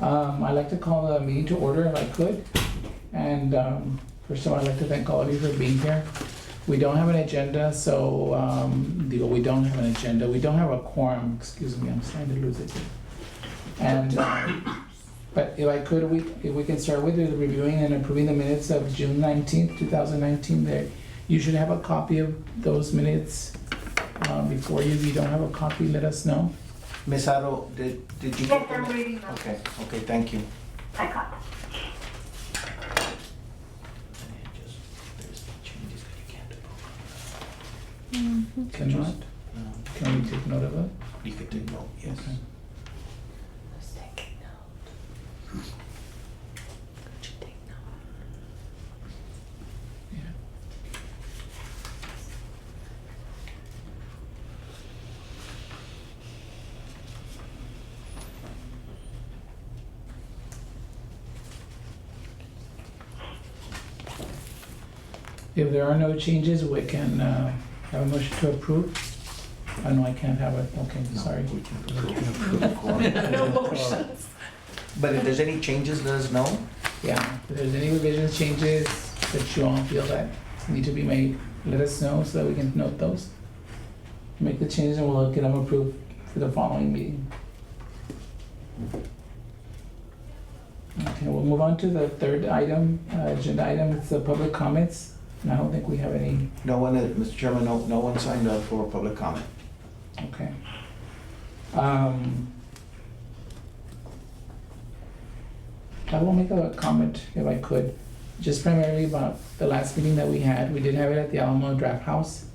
I'd like to call the meeting to order if I could. And first of all, I'd like to thank all of you for being here. We don't have an agenda, so we don't have an agenda. We don't have a quorum, excuse me, I'm starting to lose it here. And, but if I could, if we can start with the reviewing and approving the minutes of June 19th, 2019 there. You should have a copy of those minutes before you. If you don't have a copy, let us know. Ms. Aro, did you? Yes, I'm reading them. Okay, thank you. I got them. Cannot? Can we take note of it? You could take note, yes. Okay. Let's take note. Could you take note? Yeah. If there are no changes, we can have a motion to approve. I know I can't have it, okay, sorry. We can approve. No motions. But if there's any changes, let us know. Yeah, if there's any revisions, changes that you all feel that need to be made, let us know so that we can note those. Make the changes and we'll get them approved for the following meeting. Okay, we'll move on to the third item, agenda item, it's the public comments. And I don't think we have any, No one, Mr. Chairman, no one signed up for public comment. okay. I will make a comment if I could, just primarily about the last meeting that we had. We did have it at the Alamo Draft House.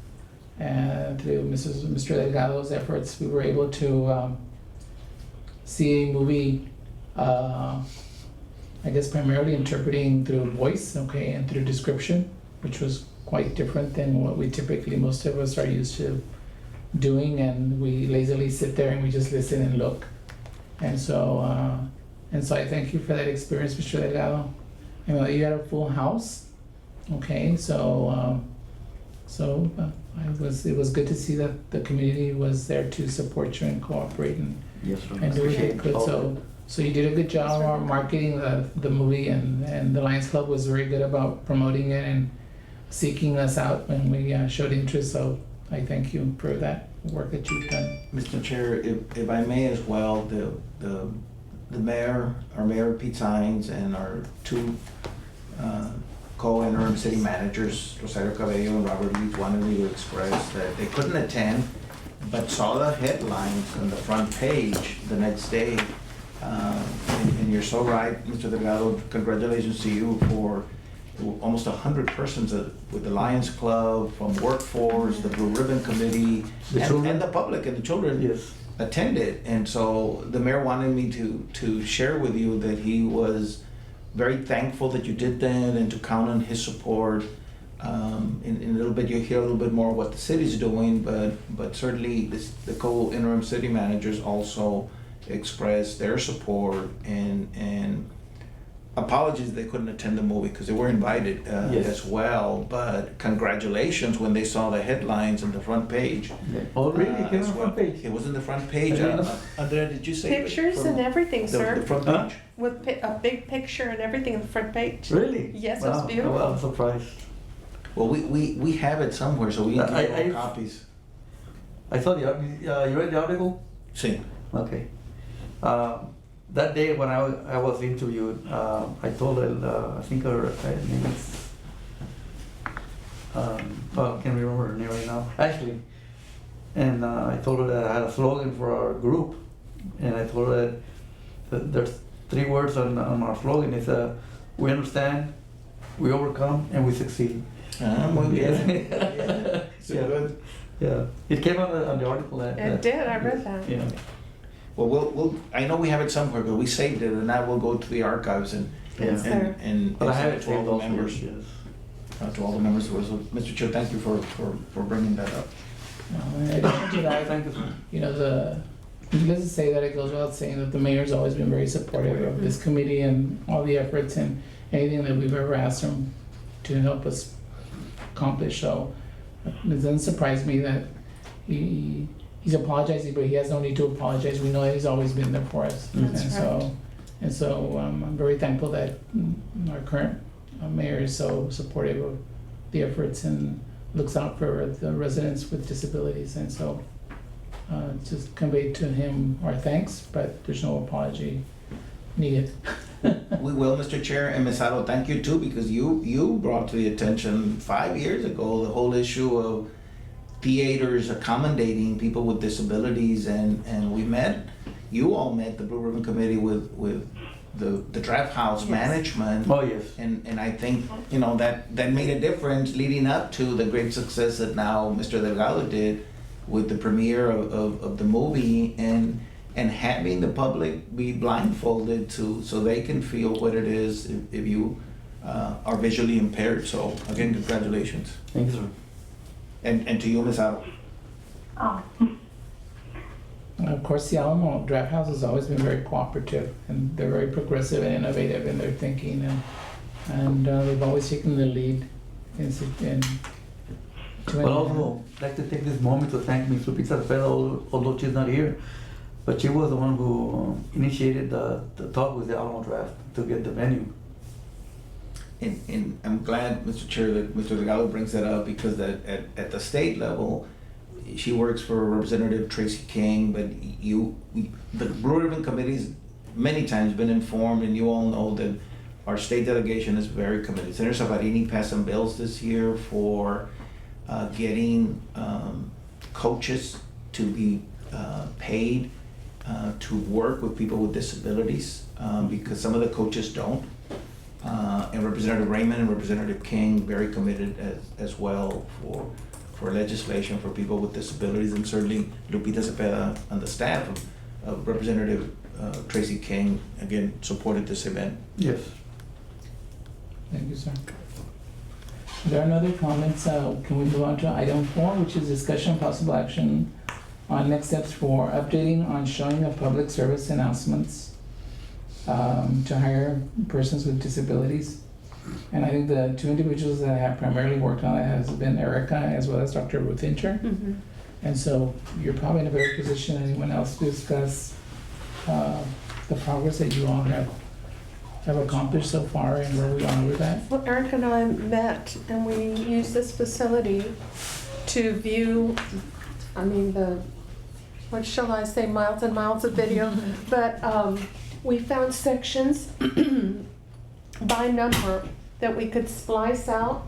And through Mr. Delgado's efforts, we were able to see a movie, I guess primarily interpreting through voice, okay, and through description, which was quite different than what we typically, most of us are used to doing, and we lazily sit there and we just listen and look. And so I thank you for that experience, Mr. Delgado. I know you had a full house, okay, so it was good to see that the community was there to support you and cooperate and Yes, sir. do what they could. So you did a good job on marketing the movie, and the Lions Club was very good about promoting it and seeking us out when we showed interest. So I thank you for that work that you've done. Mr. Chair, if I may as well, the mayor, our mayor Pete Sines, and our two co-interim city managers, Rosario Cabello and Robert Leeds, wanted me to express that they couldn't attend, but saw the headlines on the front page the next day. And you're so right, Mr. Delgado, congratulations to you for almost 100 persons with the Lions Club, from workforce, the Blue Ribbon Committee, and the public and the children. Yes. Attended. And so the mayor wanted me to share with you that he was very thankful that you did that and to count on his support. In a little bit, you'll hear a little bit more what the city's doing, but certainly the co-interim city managers also expressed their support and apologies they couldn't attend the movie because they were invited Yes. as well, but congratulations when they saw the headlines on the front page. Oh, really? It came as on the well. front page? It was in the front page. I didn't know. Andrea, did you say it? Pictures From and everything, the sir. front Huh? page? With a big picture and everything on the front page. Really? Yes, it was Wow. beautiful. Well, I'm surprised. Well, we have it somewhere, so we can I- get more I- copies. I saw you read the article? See, Okay. That day when I was interviewed, I told her, I think her name is, well, I can't remember her name right now, Ashley. And I told her that I had a slogan for our group. And I told her that there's 3 words on our slogan. It's we understand, we overcome, and we succeed. muy bien. Yeah. So Yeah. good. Yeah, it came on the article. It did, I read that. Yeah. Well, we'll, I know we have it somewhere, but we saved it, and that will go to the archives and, It's there. and But I have send it to all saved the also, members. yes. To all the members. So, Mr. Chair, thank you for bringing that up. In addition to that, Thank you, sir. you know, needless to say that it goes without saying that the mayor's always been very supportive of this committee and all the efforts and anything that we've ever asked him to help us accomplish. So it doesn't surprise me that he's apologizing, but he has no need to apologize. We know that he's always been there for us. That's And so And so I'm very thankful that our current mayor is so supportive of the efforts and looks out for the residents with disabilities. And so just convey to him our thanks, but there's no apology needed. We will, Mr. Chair, and Ms. Otto, thank you too, because you brought to the attention 5 years ago the whole issue of theaters accommodating people with disabilities, and we met, you all met the Blue Ribbon Committee with the draft house Yes. management. Oh, yes. And I think, you know, that made a difference leading up to the great success that now Mr. Delgado did with the premiere of the movie, and having the public be blindfolded so they can feel what it is if you are visually impaired. So again, congratulations. Thank you, sir. And to you, Ms. Otto. And of course, the Alamo Draft House has always been very cooperative, and they're very progressive and innovative in their thinking, and they've always taken the lead in doing But also, I'd like to take this moment to thank Ms. Lupita Cepeda, although she's not here, but she was the one who initiated the talk with the Alamo Draft to get the venue. And I'm glad, Mr. Chair, that Mr. Delgado brings that up, because at the state level, she works for Representative Tracy King, but the Blue Ribbon Committee's many times been informed, and you all know that our state delegation is very committed. Senator Savarini passed some bills this year for getting coaches to be paid to work with people with disabilities, because some of the coaches don't. And Representative Raymond and Representative King very committed as well for legislation for people with disabilities, and certainly Lupita Cepeda and the staff of Representative Tracy King again supported this event. Yes. Thank you, sir. If there are no other comments, can we move on to item 4, which is discussion and possible action on next steps for updating on showing of public service announcements to hire persons with disabilities. And I think the two individuals that have primarily worked on it has been Erica as well as Dr. Ruth Incher. Mm-hmm. And so you're probably in a better position than anyone else to discuss the progress that you all have accomplished so far and where we are with that. Well, Eric and I met, and we used this facility to view, what shall I say, miles and miles of video, but we found sections by number that we could splice out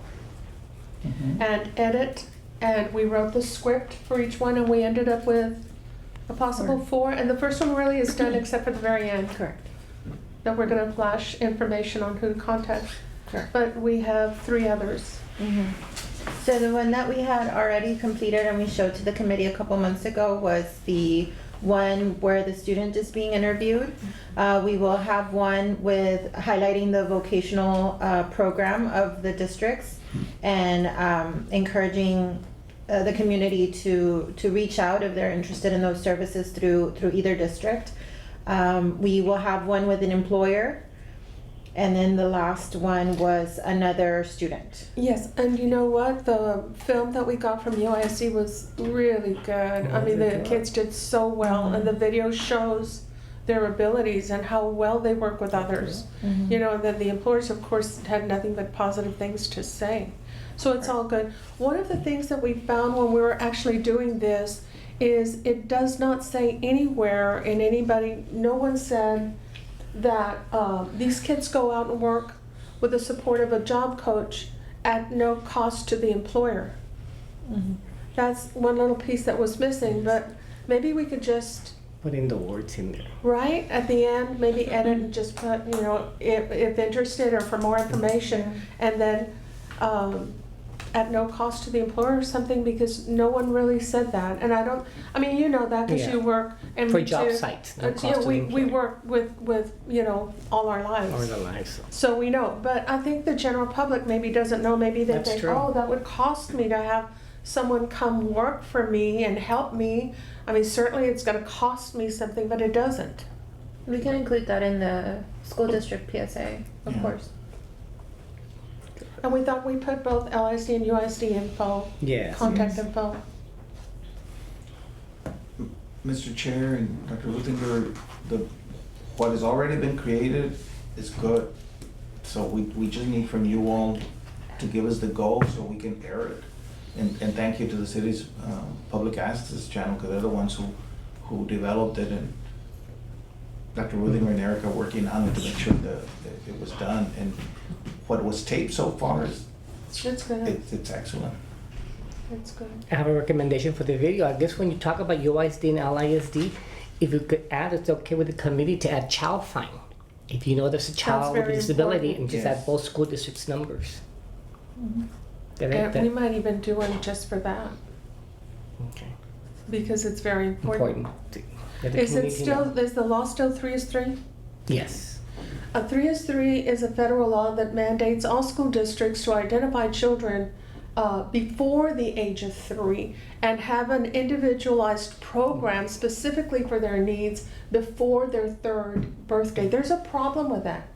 and edit, and we wrote the script for each one, and we ended up with a possible 4, and the first one really is done except for the very end. Correct. That we're gonna flash information on who to contact, Correct. but we have 3 others. So the one that we had already completed and we showed to the committee a couple months ago was the one where the student is being interviewed. We will have one with highlighting the vocational program of the districts and encouraging the community to reach out if they're interested in those services through either district. We will have one with an employer, and then the last one was another student. Yes, and you know what? The film that we got from UISD was really good. I mean, the kids did so well, and the video shows their abilities and how well they work with others. You know, and then the employers, of course, had nothing but positive things to say. So it's all good. One of the things that we found when we were actually doing this is it does not say anywhere in anybody, no one said that these kids go out and work with the support of a job coach at no cost to the employer. That's one little piece that was missing, but maybe we could just put in the words in there. right at the end, maybe edit and just put, you know, if interested or for more information, and then at no cost to the employer or something, because no one really said that. And I mean, you know that because Yeah. you work and For we job do. sites, no Yeah, cost to the we employer. work with, you know, all our lives. Or the lives. So we know, but I think the general public maybe doesn't know, maybe they That's think, true. oh, that would cost me to have someone come work for me and help me. I mean, certainly it's gonna cost me something, but it doesn't. We can include that in the school district PSA, of Yeah. course. And we thought we put both LISD and UISD info, Yes. contact info. Mr. Chair and Dr. Ruthinger, what has already been created is good. So we just need from you all to give us the goal so we can air it. And thank you to the city's public access channel, because they're the ones who developed it, and Dr. Ruthinger and Erica working on it to make sure that it was done. And what was taped so far is, It's good. it's excellent. It's good. I have a recommendation for the video. I guess when you talk about UISD and LISD, if you could add, it's okay with the committee to add child fine. If you know there's a child with a very disability, important. and just Yes. add both school districts' numbers. That- And that- we might even do one just for that, okay. because it's very important. Important. to let the Is it community still, know. is the law still 3 is 3? Yes. A 3 is 3 is a federal law that mandates all school districts to identify children before the age of 3 and have an individualized program specifically for their needs before their 3rd birthday. There's a problem with that.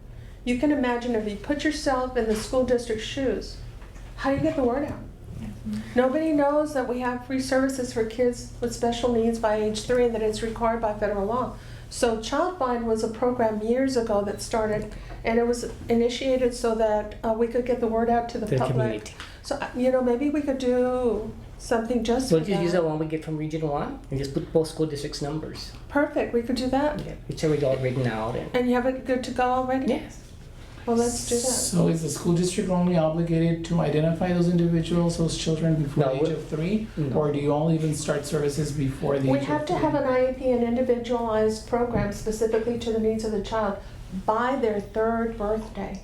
You can imagine if you put yourself in the school district's shoes, how do you get the word out? Nobody knows that we have free services for kids with special needs by age 3 and that it's required by federal law. So Child Find was a program years ago that started, and it was initiated so that we could get the word out to the To the public. community. So, maybe we could do something just for We'll just use the that. one we get from Region 1 and just put both school districts' numbers. Perfect, we could do that. Yeah, it's already all written out. And you have it good to go already? Yes. Well, let's do that. So is the school district only obligated to identify those individuals, those children before No, the age of 3? no. Or do you all even start services before the We age have of to 3? have an IEP, an individualized program specifically to the needs of the child by their 3rd birthday.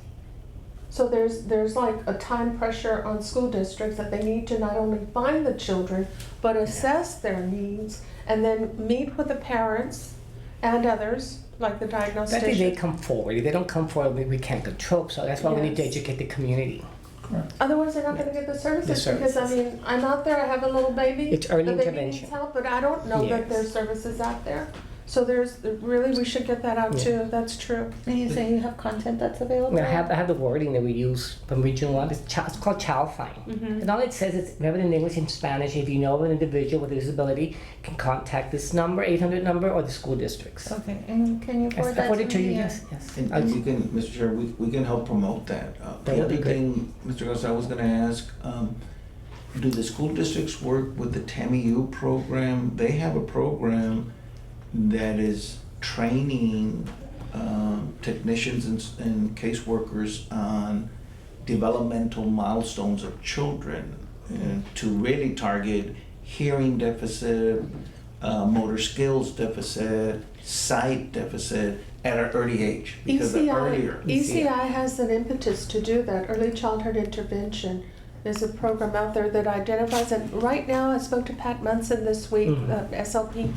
So there's like a time pressure on school districts that they need to not only find the children, but assess their needs and then meet with the parents and others, like the That if they diagnostician. come forward. If they don't come forward, we can't control. So that's why we need to Yes. educate the community. Correct. Otherwise, they're not gonna get the services because, I services. mean, I'm out there, I have a little baby. It's early The baby intervention. needs help, but I don't know that Yes. there's services out there. So really, we should get that out Yeah. too, that's true. And you say you have content that's available? I have the wording that we use from Region 1. It's called Child Fine. Mhm. And all it says is, we have it in English and Spanish. If you know of an individual with a disability, can contact this number, 800 number, or the school districts. Okay, and can you I forward that forwarded to to me? you, Yeah. yes. And we can, Mr. Chair, we can help promote that. That The would be other great. thing, Mr. Garza, I was gonna ask, do the school districts work with the TAMIU program? They have a program that is training technicians and caseworkers on developmental milestones of children, and to really target hearing deficit, motor skills deficit, sight deficit at an early age. Because the earlier. ECI has an impetus to do that. Early Childhood Intervention is a program out there that identifies, and right now I spoke to Pat Munson this week, Mhm. SLP,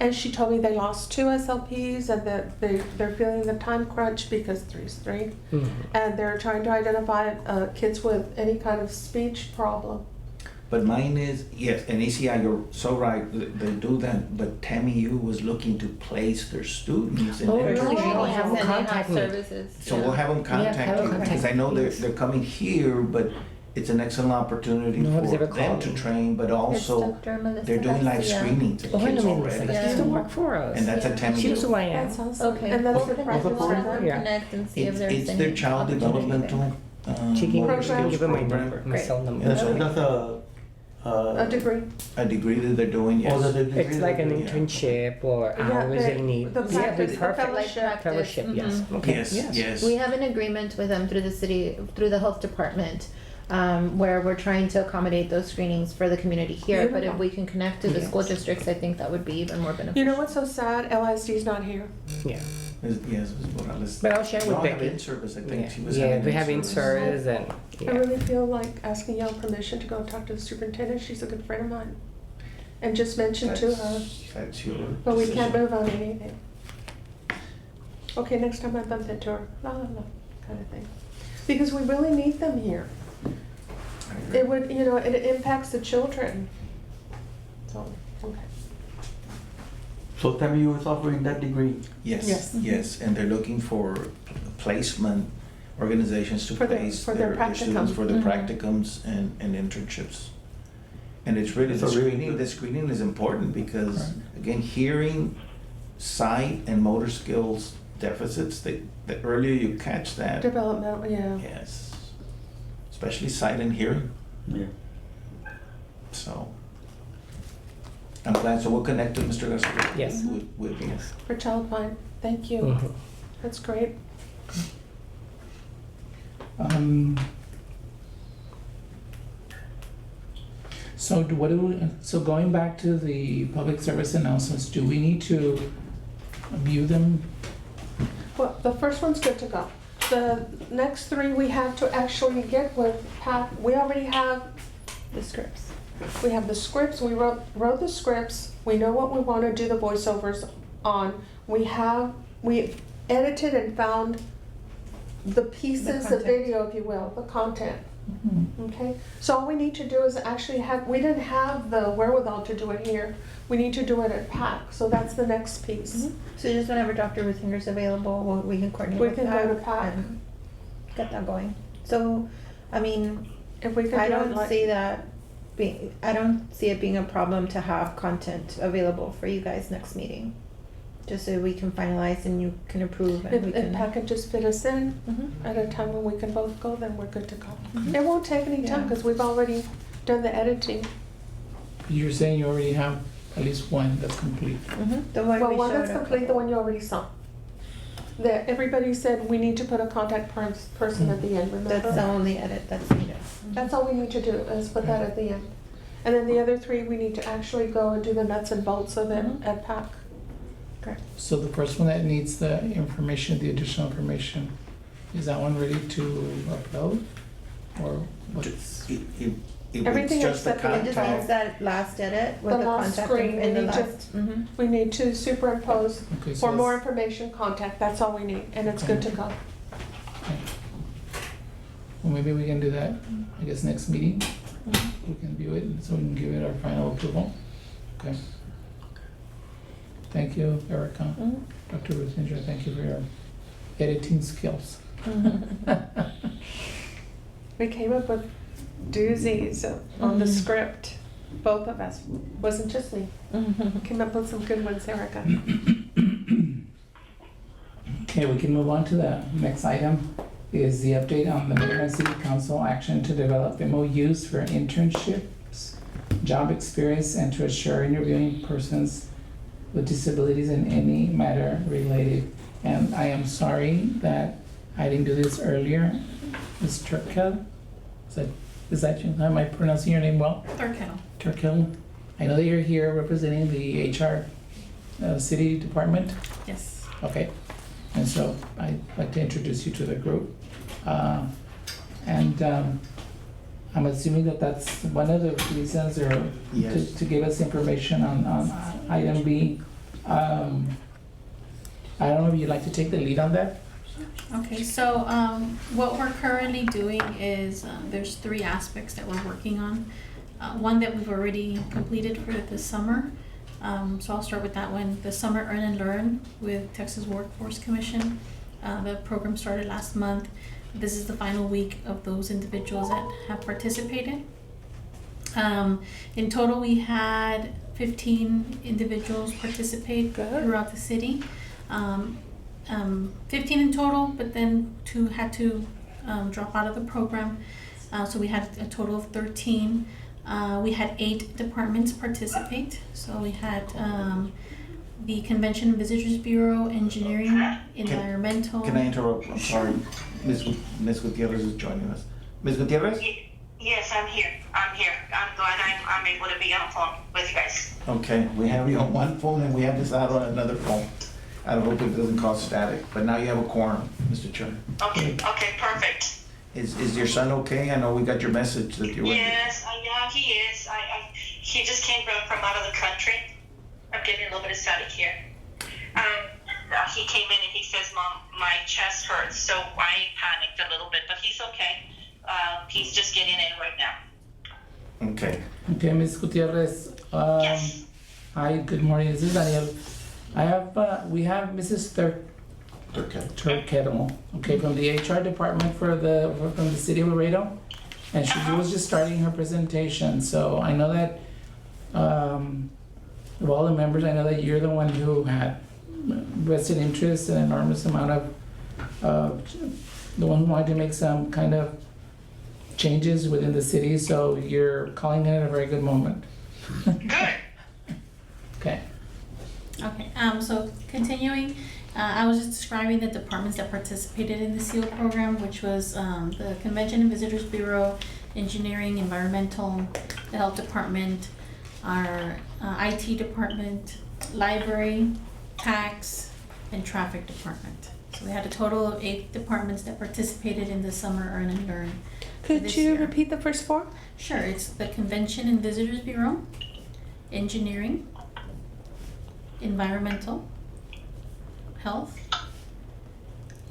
and she told me they lost 2 SLPs and that they're feeling the time crunch because 3 is 3. Mhm. And they're trying to identify kids with any kind of speech problem. But mine is, yes, and ECI, you're so right, they do that, but TAMIU was looking to place their students in Oh, their really? training. I'll Yes, have and them they have contact me. services. So yeah. we'll have them have contact them you, contact because I know me. they're coming here, but it's an excellent opportunity No one's for ever them called to me. train, but It's also Dr. Melissa they're doing live Garcia. screenings of Oh, I kids know already. Melissa. She Yeah. used to work for us. And that's a Yeah. She knows who TAMIU. I am. That's awesome. Okay. And that's We'll the connect practice with for them, them. Yeah. connect and see if It's, there's it's any their child opportunity there. developmental, She can motor she can skills give her my program. number, my Great. cell number. That's That's, right. that's A degree. A degree that they're doing, yes. Oh, the degree It's like an that- Yeah. internship or Yeah, hours they need. the Yeah, practice, be the perfect. fellowship. Like Fellowship, yes. Mhm. Okay, Yes, yes. We have an agreement with them through the city, through the health department, where we're trying to accommodate those screenings for the community here. But if Beautiful. we can connect to the school Yes. districts, I think that would be even more beneficial. You know what's so sad? LISD's not here. Yeah. Yes, Ms. Morales. But I'll share They with all have Becky. in-service, I think. Yeah, She was yeah, having we have in-service. in-service and, I yeah. really feel like asking y'all permission to go talk to the superintendent. She's a good friend of mine. And just mention to her, That's your but we can't decision. move on anything. Okay, next time I bump into her, la la la, kind of thing. Because we really need them here. I agree. It would, it impacts the children. So, okay. So TAMIU is offering that degree. Yes, Yes. yes, and they're looking for placement organizations to For their- place for their their students practicum. for their Mhm. practicums and internships. And it's really, It's the a really screening, good- the screening is important because, Right. again, hearing, sight, and motor skills deficits, the earlier you catch that, Development, yeah. yes, especially sight and hearing. Yeah. So I'm glad. So we'll connect to Mr. Garcia. Yes. With you. For Child Fine, thank you. Mhm. That's great. So going back to the public service announcements, do we need to view them? Well, the first one's good to go. The next three we have to actually get with Pat. We already have The scripts. We have the scripts, we wrote the scripts, we know what we want to do the voiceovers on. We edited and found the pieces of content. video, if you will, the content. Okay, so all we need to do is actually we didn't have the wherewithal to do it here. We need to do it at PAC, so that's the next piece. So just whenever Dr. Ruthinger's available, we can coordinate We with can go to Pat Pat. and get that going. So, I mean, If we could I do it don't like. see that I don't see it being a problem to have content available for you guys next meeting. Just so we can finalize and you can approve and we If can. Pat can just fit us in Mhm. at a time when we can both go, then we're good to go. Mhm. It won't take any time Yeah. because we've already done the editing. You're saying you already have at least one that's complete. Mhm. The one Well, we one showed that's a complete, the couple. one you already saw. That everybody said we need to put a contact person at the end, That's the remember? only edit that's needed. That's all we need to do, is put that at the end. And then the other three, we need to actually go and do the nuts and bolts of it Mhm. at PAC. Correct. So the first one that needs the information, the additional information, is that one ready to upload? Or what's? If Everything it's just the except the It just contact, needs that last edit with The the last contact screen, we in the need to- last. Mhm. We need to superimpose Okay, so for more it's- information, contact, that's all we need, and it's good to go. okay. Well, maybe we can do that, I guess, next meeting. We can view it, so we can give it our final approval. Okay. Thank you, Erica. Mhm. Dr. Ruthinger, thank you for your editing skills. We came up with doozies on the Mhm. script, both of us, wasn't just me. Mhm. Came up with some good ones, Erica. Okay, we can move on to the next item, is the update on the Mayor City Council action to develop MOUs for internships, job experience, and to assure interviewing persons with disabilities in any matter related. And I am sorry that I didn't do this earlier. Ms. Turkel, is that you? Am I pronouncing your name well? Turkel. I know that you're here representing the HR city department. Yes. Okay, and so I'd like to introduce you to the group. And I'm assuming that that's one of the reasons or Yes. to give us information on item B. I don't know if you'd like to take the lead on that? Okay, so what we're currently doing is there's 3 aspects that we're working on. One that we've already completed for this summer. So I'll start with that one. The Summer Earn and Learn with Texas Workforce Commission. The program started last month. This is the final week of those individuals that have participated. In total, we had 15 individuals participate Good. throughout the city. 15 in total, but then 2 had to drop out of the program. So we had a total of 13. We had 8 departments participate. So we had the Convention and Visitors Bureau, Engineering, Environmental. can I interrupt? I'm sorry. Ms. Gutierrez is joining us. Ms. Gutierrez? Yes, I'm here. I'm glad I'm able to be on the phone with you guys. Okay, we have you on one phone and we have this out on another phone. I hope it doesn't cause static, but now you have a quorum, Mr. Chair. Okay, perfect. Is your son okay? I know we got your message that you were. Yes, yeah, he is. He just came from out of the country. I'm getting a little bit of static here. He came in and he says, "Mom, my chest hurts," so I panicked a little bit, but he's okay. He's just getting in right now. Okay. Okay, Ms. Gutierrez. Yes. Hi, good morning. This is Daniel. We have Mrs. Turkettle, okay, from the HR department from the city of Laredo. And she was just starting her presentation, so I know that, of all the members, I know that you're the one who had vested interest and enormous amount of, the one who wanted to make some kind of changes within the city, so you're calling it at a very good moment. Good. Okay. Okay, so continuing, I was just describing the departments that participated in the SEAL program, which was the Convention and Visitors Bureau, Engineering, Environmental, the Health Department, our IT department, Library, Tax, and Traffic Department. So we had a total of 8 departments that participated in the Summer Earn and Learn. Could this you year. repeat the first 4? Sure, it's the Convention and Visitors Bureau, Engineering, Environmental, Health,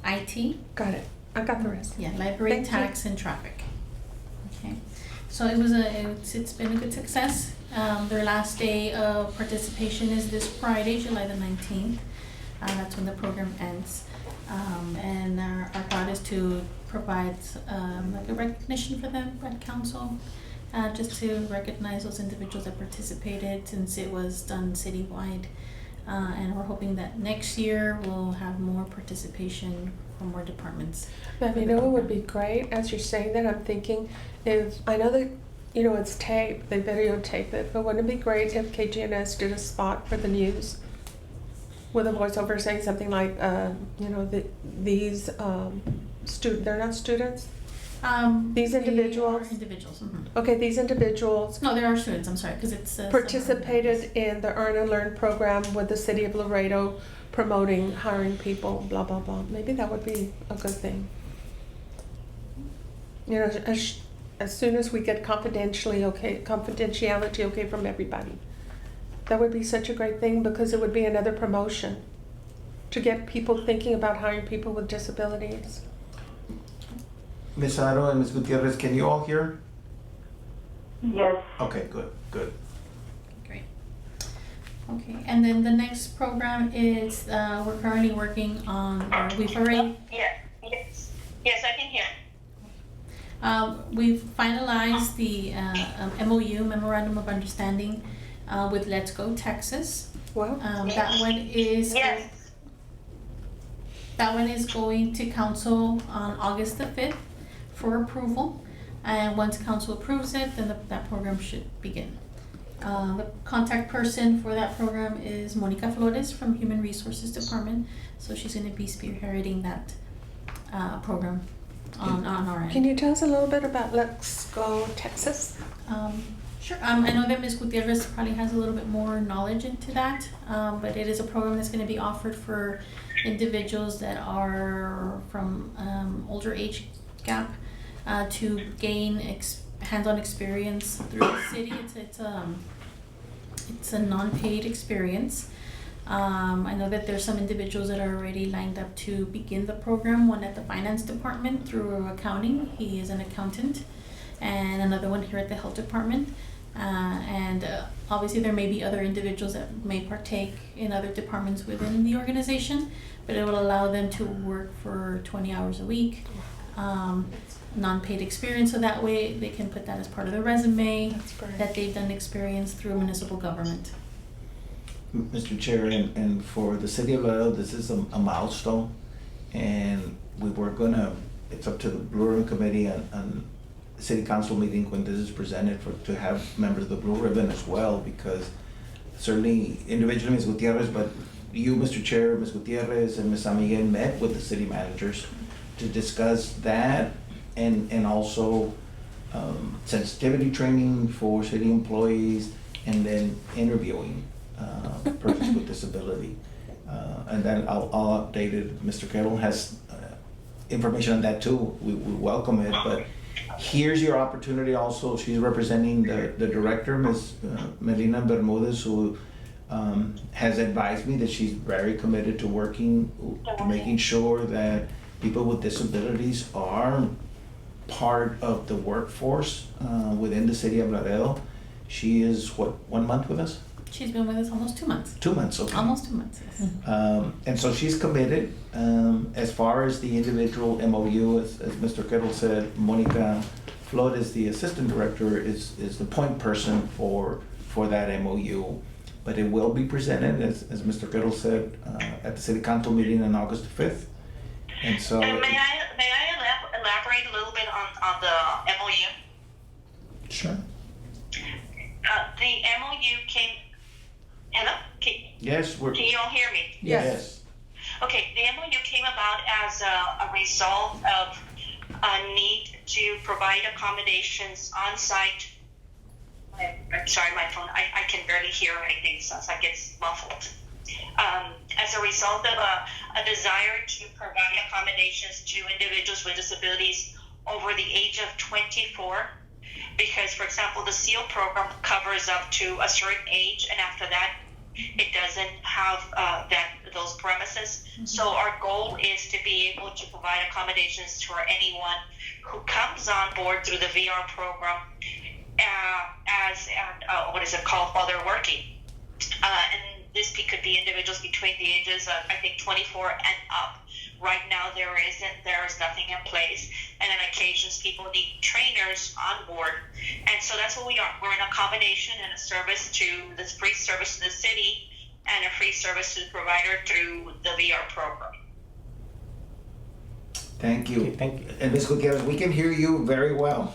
IT, Got it. I got the rest. yeah, Library, Thank you. Tax, and Traffic. Okay, so it's been a good success. Their last day of participation is this Friday, July the 19th. That's when the program ends. And our thought is to provide like a recognition for them at council, just to recognize those individuals that participated since it was done citywide. And we're hoping that next year we'll have more participation from more departments. But you know what would be great, as you're saying that, I'm thinking, if, I know that, you know, it's taped, they videotape it, but wouldn't it be great if KGNS did a spot for the news? With a voiceover saying something like, you know, these they're not students? These They individuals? are individuals. Mhm. Okay, these individuals No, there are students, I'm sorry, because it's. participated in the Earn and Learn program with the city of Laredo, promoting hiring people, blah, blah, blah. Maybe that would be a good thing. You know, as soon as we get confidentiality okay from everybody. That would be such a great thing because it would be another promotion to get people thinking about hiring people with disabilities. Ms. Aro and Ms. Gutierrez, can you all hear? Yes. Okay, good, good. Great. Okay, and then the next program is, we're currently working on, or we've already, Yes, I can hear. we've finalized the MOU, Memorandum of Understanding, with Let's Go Texas. Well, That one is. Yes. That one is going to council on August the 5th for approval. And once council approves it, then that program should begin. The contact person for that program is Monica Flores from Human Resources Department. So she's gonna be spearheading that program on our end. can you tell us a little bit about Let's Go Texas? Sure. I know that Ms. Gutierrez probably has a little bit more knowledge into that, but it is a program that's going to be offered for individuals that are from older age gap to gain hands-on experience through the city. It's a non-paid experience. I know that there's some individuals that are already lined up to begin the program. One at the finance department through accounting. He is an accountant. And another one here at the health department. Obviously there may be other individuals that may partake in other departments within the organization, but it will allow them to work for 20 hours a week, non-paid experience, so that way they can put that as part of their resume, That's great. that they've done experience through municipal government. Mr. Chair, and for the city of Laredo, this is a milestone, and we were gonna, it's up to the Blue Ribbon Committee and city council meeting when this is presented to have members of the Blue Ribbon as well, because certainly individually Ms. Gutierrez, but you, Mr. Chair, Ms. Gutierrez and Ms. Amiguel met with the city managers to discuss that and also sensitivity training for city employees and then interviewing persons with disability. And then I'll update it. Mr. Carroll has information on that too. We welcome it, but here's your opportunity also. She's representing the director, Ms. Melina Bermudez, who has advised me that she's very committed to working, to making sure that people with disabilities are part of the workforce within the city of Laredo. She is, what, 1 month with us? She's been with us almost 2 months. 2 months, okay. Almost 2 months, yes. And so she's committed. As far as the individual MOU, as Mr. Kettle said, Monica Flores, the assistant director, is the point person for that MOU. but it will be presented, as Mr. Kittle said, at the city council meeting on August 5th. And so. And may I elaborate a little bit on the MOU? Sure. The MOU came. Hello? Yes, Can you all hear me? yes. Okay, the MOU came about as a result of a need to provide accommodations on site. I'm sorry, my phone, I can barely hear anything, so it gets muffled. As a result of a desire to provide accommodations to individuals with disabilities over the age of 24, because, for example, the SEAL program covers up to a certain age, and after that, it doesn't have those premises. So our goal is to be able to provide accommodations for anyone who comes on board through the VR program as what is it called, while they're working. And this could be individuals between the ages of, I think, 24 and up. Right now there is nothing in place, and on occasions people need trainers on board, and so that's what we are. We're an accommodation and a service to this free service to the city and a free service to the provider through the VR program. Thank you. Okay, thank you. And Ms. Gutierrez, we can hear you very well.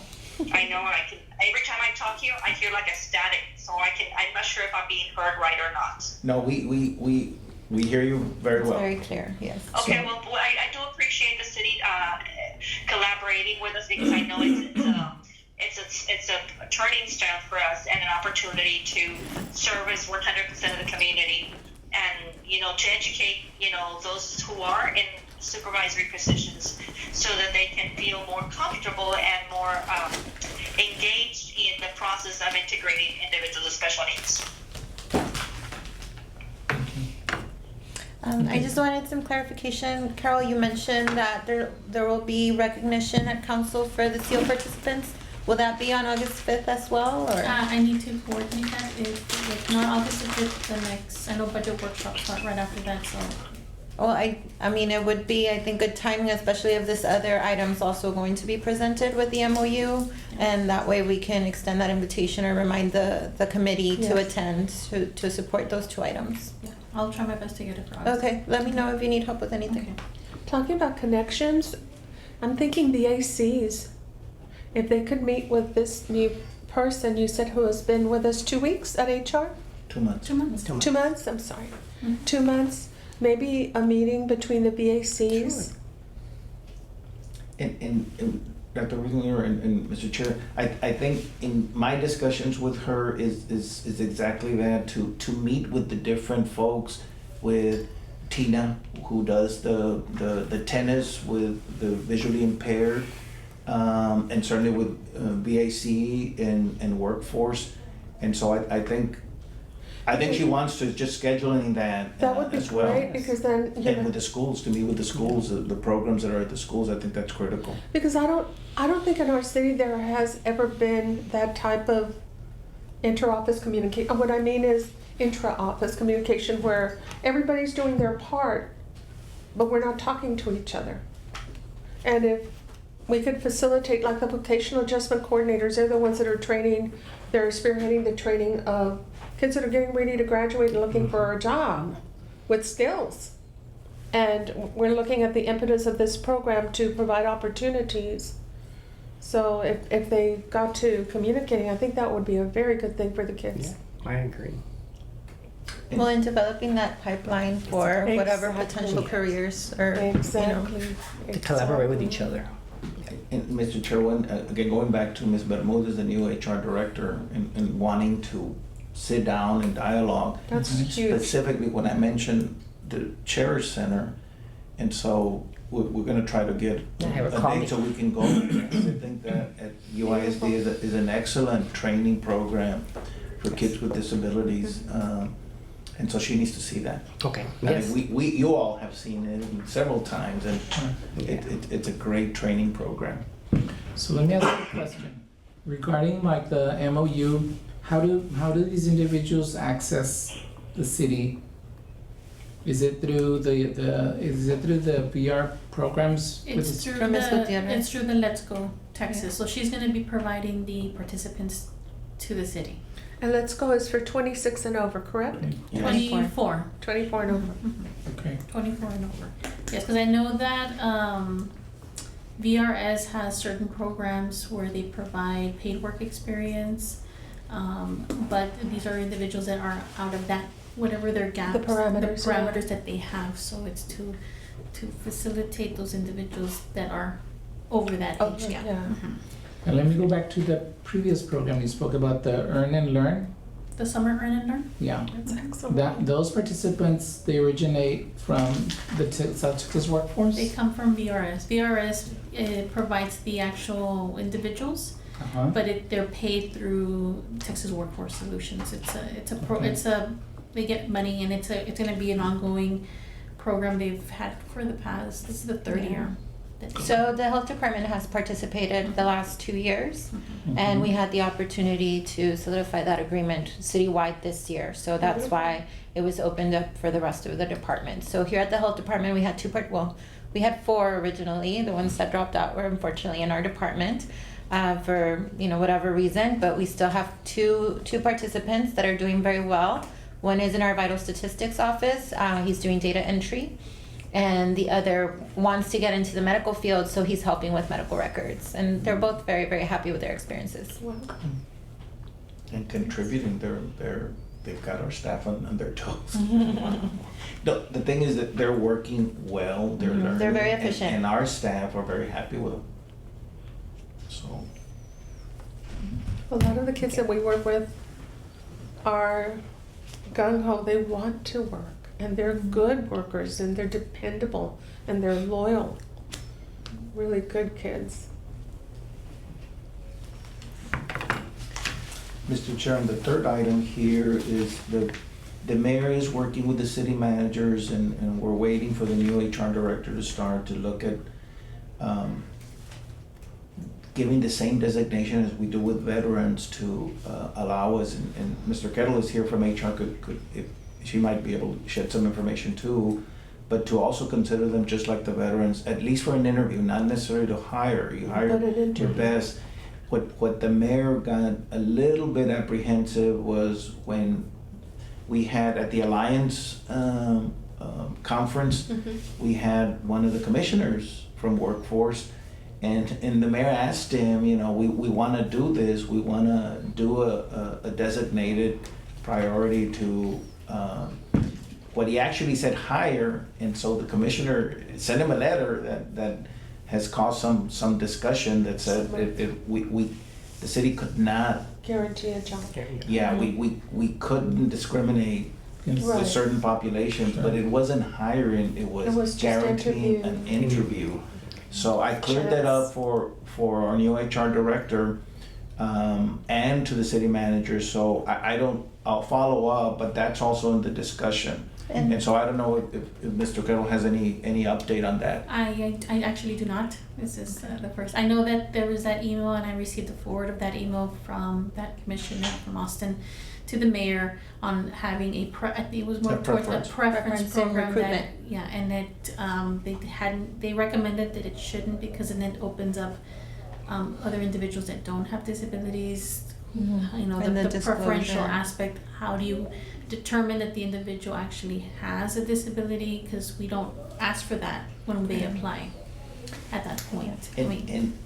I know I can. Every time I talk here, I hear like a static, so I'm not sure if I'm being heard right or not. No, we hear you very It's well. very clear, yes. Okay, well, I do appreciate the city collaborating with us, because I know it's a turning stone for us and an opportunity to service 100% of the community, and to educate those who are in supervisory positions so that they can feel more comfortable and more engaged in the process of integrating individuals with special needs. I just wanted some clarification. Carol, you mentioned that there will be recognition at council for the SEAL participants. Will that be on August 5th as well, or? I need to coordinate that. If not August 5th, the next, I know budget workshops start right after that, so. Well, I mean, it would be, I think, good timing, especially if this other item's also going to be presented with the MOU, and that way we can extend that invitation or remind the committee to Yes. attend to support those two items. Yeah, I'll try my best to get it for August. Okay, let me know if you need help with anything. Okay. Talking about connections, I'm thinking the ACs, if they could meet with this new person you said who has been with us 2 weeks at HR? 2 months. 2 months. 2 months, I'm sorry. Mhm. 2 months, maybe a meeting between the BACs. And Dr. Riesinger and Mr. Chair, I think in my discussions with her is exactly that, to meet with the different folks, with Tina, who does the tennis with the visually impaired, and certainly with BAC and workforce. And so I think she wants to just scheduling that That would be as well. great, because then, And with the schools, to meet with the schools, the programs that are at the schools, I think that's critical. because I don't think in our city there has ever been that type of inter-office communication. What I mean is intra-office communication where everybody's doing their part, but we're not talking to each other. And if we could facilitate, like the vocational adjustment coordinators, they're the ones that are training, they're spearheading the training of kids that are getting ready to graduate and looking for a job with skills. And we're looking at the impetus of this program to provide opportunities. So if they got to communicating, I think that would be a very good thing for the kids. Yeah, I agree. Well, in developing that pipeline for whatever Exactly. potential careers or, Exactly. To collaborate with each other. And Mr. Chairman, again, going back to Ms. Bermudez, the new HR director, and wanting to sit down and dialogue. That's huge. Specifically, when I mentioned the Cherish Center, and so we're gonna try to get Have a a call date so we can go. I think that at UISD is an excellent training program for kids with disabilities. And so she needs to see that. Okay, I yes. mean, you all have seen it several times, and it's a great training program. So let me ask you a question. Regarding like the MOU, how do these individuals access the city? Is it through the VR programs? It's through From Ms. Gutierrez. it's through the Let's Go Texas. So she's gonna be providing the participants to the city. And Let's Go is for 26 and over, correct? Yes. 24. 24 and over. Okay. 24 and over. Yes, because I know that VRS has certain programs where they provide paid work experience, but these are individuals that are out of that, whatever their gaps, parameters, the yeah. parameters that they have. So it's to facilitate those individuals that are over that Over, age gap. yeah. Mhm. And let me go back to the previous program you spoke about, the Earn and Learn. The summer earn and learn. Yeah. That's excellent. Those participants, they originate from the South Texas workforce? They come from VRS. VRS provides the actual individuals, Uh-huh. but they're paid through Texas Workforce Solutions. Okay. They get money, and it's going to be an ongoing program they've had for the past. This is the third Yeah. year. That they So the health department has participated the last 2 years, and we had the opportunity to solidify that agreement citywide this year. So that's why it was opened up for the rest of the department. So here at the health department, we had we had 4 originally. The ones that dropped out were unfortunately in our department for whatever reason, but we still have two participants that are doing very well. One is in our vital statistics office. He's doing data entry. And the other wants to get into the medical field, so he's helping with medical records. And they're both very, very happy with their experiences. Wow. And contributing, they've got our staff on their toes. The thing is that they're working well, they're learning. They're very and- efficient. And our staff are very happy with them. So, A lot of the kids that we work with are gung-ho. They want to work, and they're good workers, and they're dependable, and they're loyal. Really good kids. Mr. Chair, and the third item here is the mayor is working with the city managers, and we're waiting for the new HR director to start to look at giving the same designation as we do with veterans to allow us, and Mr. Kettle is here from HR, if she might be able to shed some information too, but to also consider them just like the veterans, at least for an interview, not necessarily to hire. You hire But an your interview. best. What the mayor got a little bit apprehensive was when we had at the Alliance conference, we had one of the commissioners from Workforce, and the mayor asked him, we want to do this, we want to do a designated priority to, what he actually said, hire, and so the commissioner sent him a letter that has caused some discussion that said the city could not, Guarantee a job. yeah, we couldn't discriminate Yes. Right. with certain populations, but it wasn't hiring, it It was was just guaranteeing an interview. So I cleared that up for our new HR director, and to the city manager, so I'll follow up, but that's also in the discussion. And- And so I don't know if Mr. Kettle has any update on that. I actually do not. This is the first. I know that there was that email, and I received a forward of that email from that commissioner from Austin to the mayor on having I think it was more towards a preference. preference Preference in program that, recruitment. yeah, and that they recommended that it shouldn't, because then it opens up other individuals that don't have disabilities, And the the preferential disclosure. aspect. How do you determine that the individual actually has a disability? Because we don't ask for that when they apply at that point.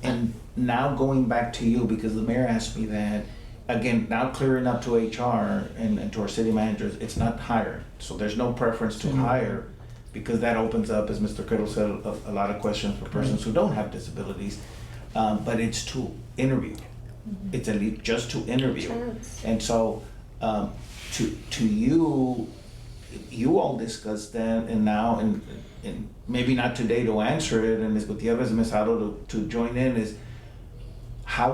And now going back to you, because the mayor asked me that, again, now clearing up to HR and to our city managers, it's not hire. So there's no preference to hire, because that opens up, as Mr. Kittle said, a lot of questions for persons who don't have disabilities. But it's to interview. It's just to interview. Chance. And so, to you all discussed that, and now, and maybe not today to answer it, and Ms. Gutierrez and Ms. Haro to join in, is how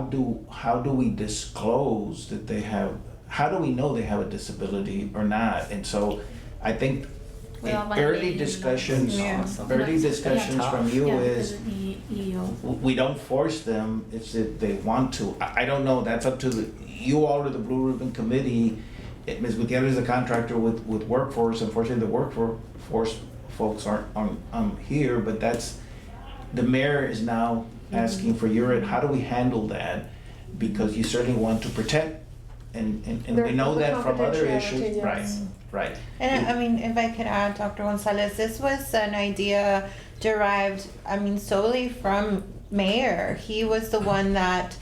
do we disclose that they have, how do we know they have a disability or not? And so I think Without early validating discussions, Yeah. early discussions from you Yeah, is, because of the EO. we don't force them, it's if they want to. I don't know, that's up to you all or the Blue Ribbon Committee. Ms. Gutierrez is a contractor with Workforce. Unfortunately, the Workforce folks aren't here, but the mayor is now asking for your, how do we handle that? Because you certainly want to protect and There- we know the that from other confidentiality, issues, yes. right. And I mean, if I could add, Dr. Gonzalez, this was an idea derived, I mean, solely from Mayor. He was the one that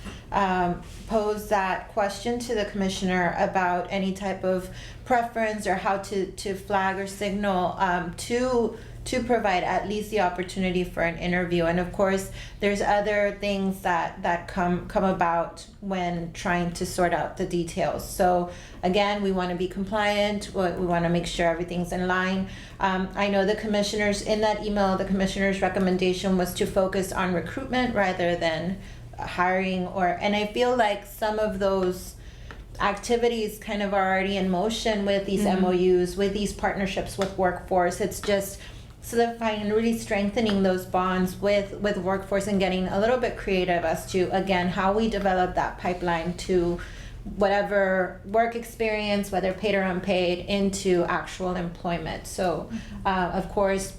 posed that question to the commissioner about any type of preference or how to flag or signal to provide at least the opportunity for an interview. And of course, there's other things that come about when trying to sort out the details. So again, we want to be compliant. We want to make sure everything's in line. I know the commissioners, in that email, the commissioner's recommendation was to focus on recruitment rather than hiring, and I feel like some of those activities kind of are already in motion with these MOUs, with these partnerships with workforce. It's just solidifying and really strengthening those bonds with workforce and getting a little bit creative as to, again, how we develop that pipeline to whatever work experience, whether paid or unpaid, into actual employment. So, of course,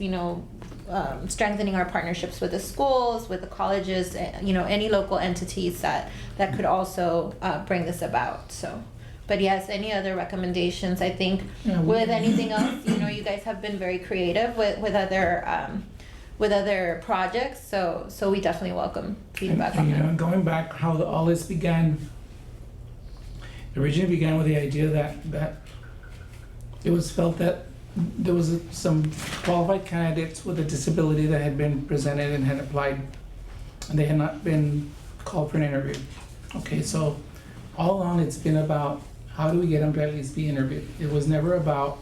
strengthening our partnerships with the schools, with the colleges, any local entities that could also bring this about. So, but yes, any other recommendations? I think with anything else, you guys have been very creative with other projects. So we definitely welcome feedback on that. Going back how all this began, originally began with the idea that it was felt that there was some qualified candidates with a disability that had been presented and had applied, and they had not been called for an interview. Okay, so all along it's been about how do we get them to at least be interviewed. It was never about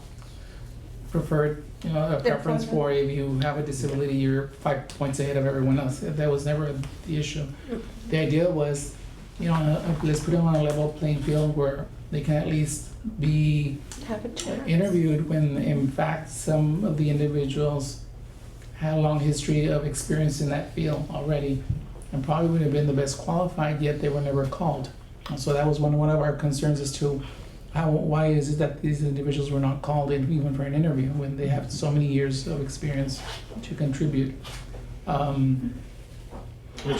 preferred, a preference for if you have a disability, you're 5 points ahead of everyone else. That was never the issue. The idea was, let's put them on a level playing field where they can at least be Have a chance. interviewed when in fact some of the individuals had a long history of experience in that field already and probably would have been the best qualified, yet they were never called. And so that was one of our concerns as to why is it that these individuals were not called in even for an interview when they have so many years of experience to contribute. Mr.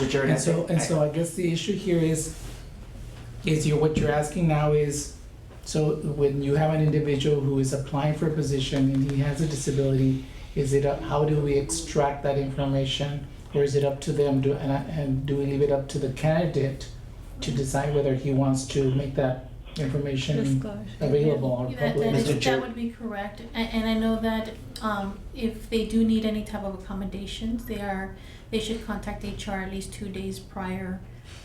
Chair, And so I guess the issue here is what you're asking now is, so when you have an individual who is applying for a position and he has a disability, how do we extract that information, or is it up to them and do we leave it up to the candidate to decide whether he wants to make that information available or public? That would be correct. And I know that if they do need any type of accommodations, they should contact HR at least 2 days prior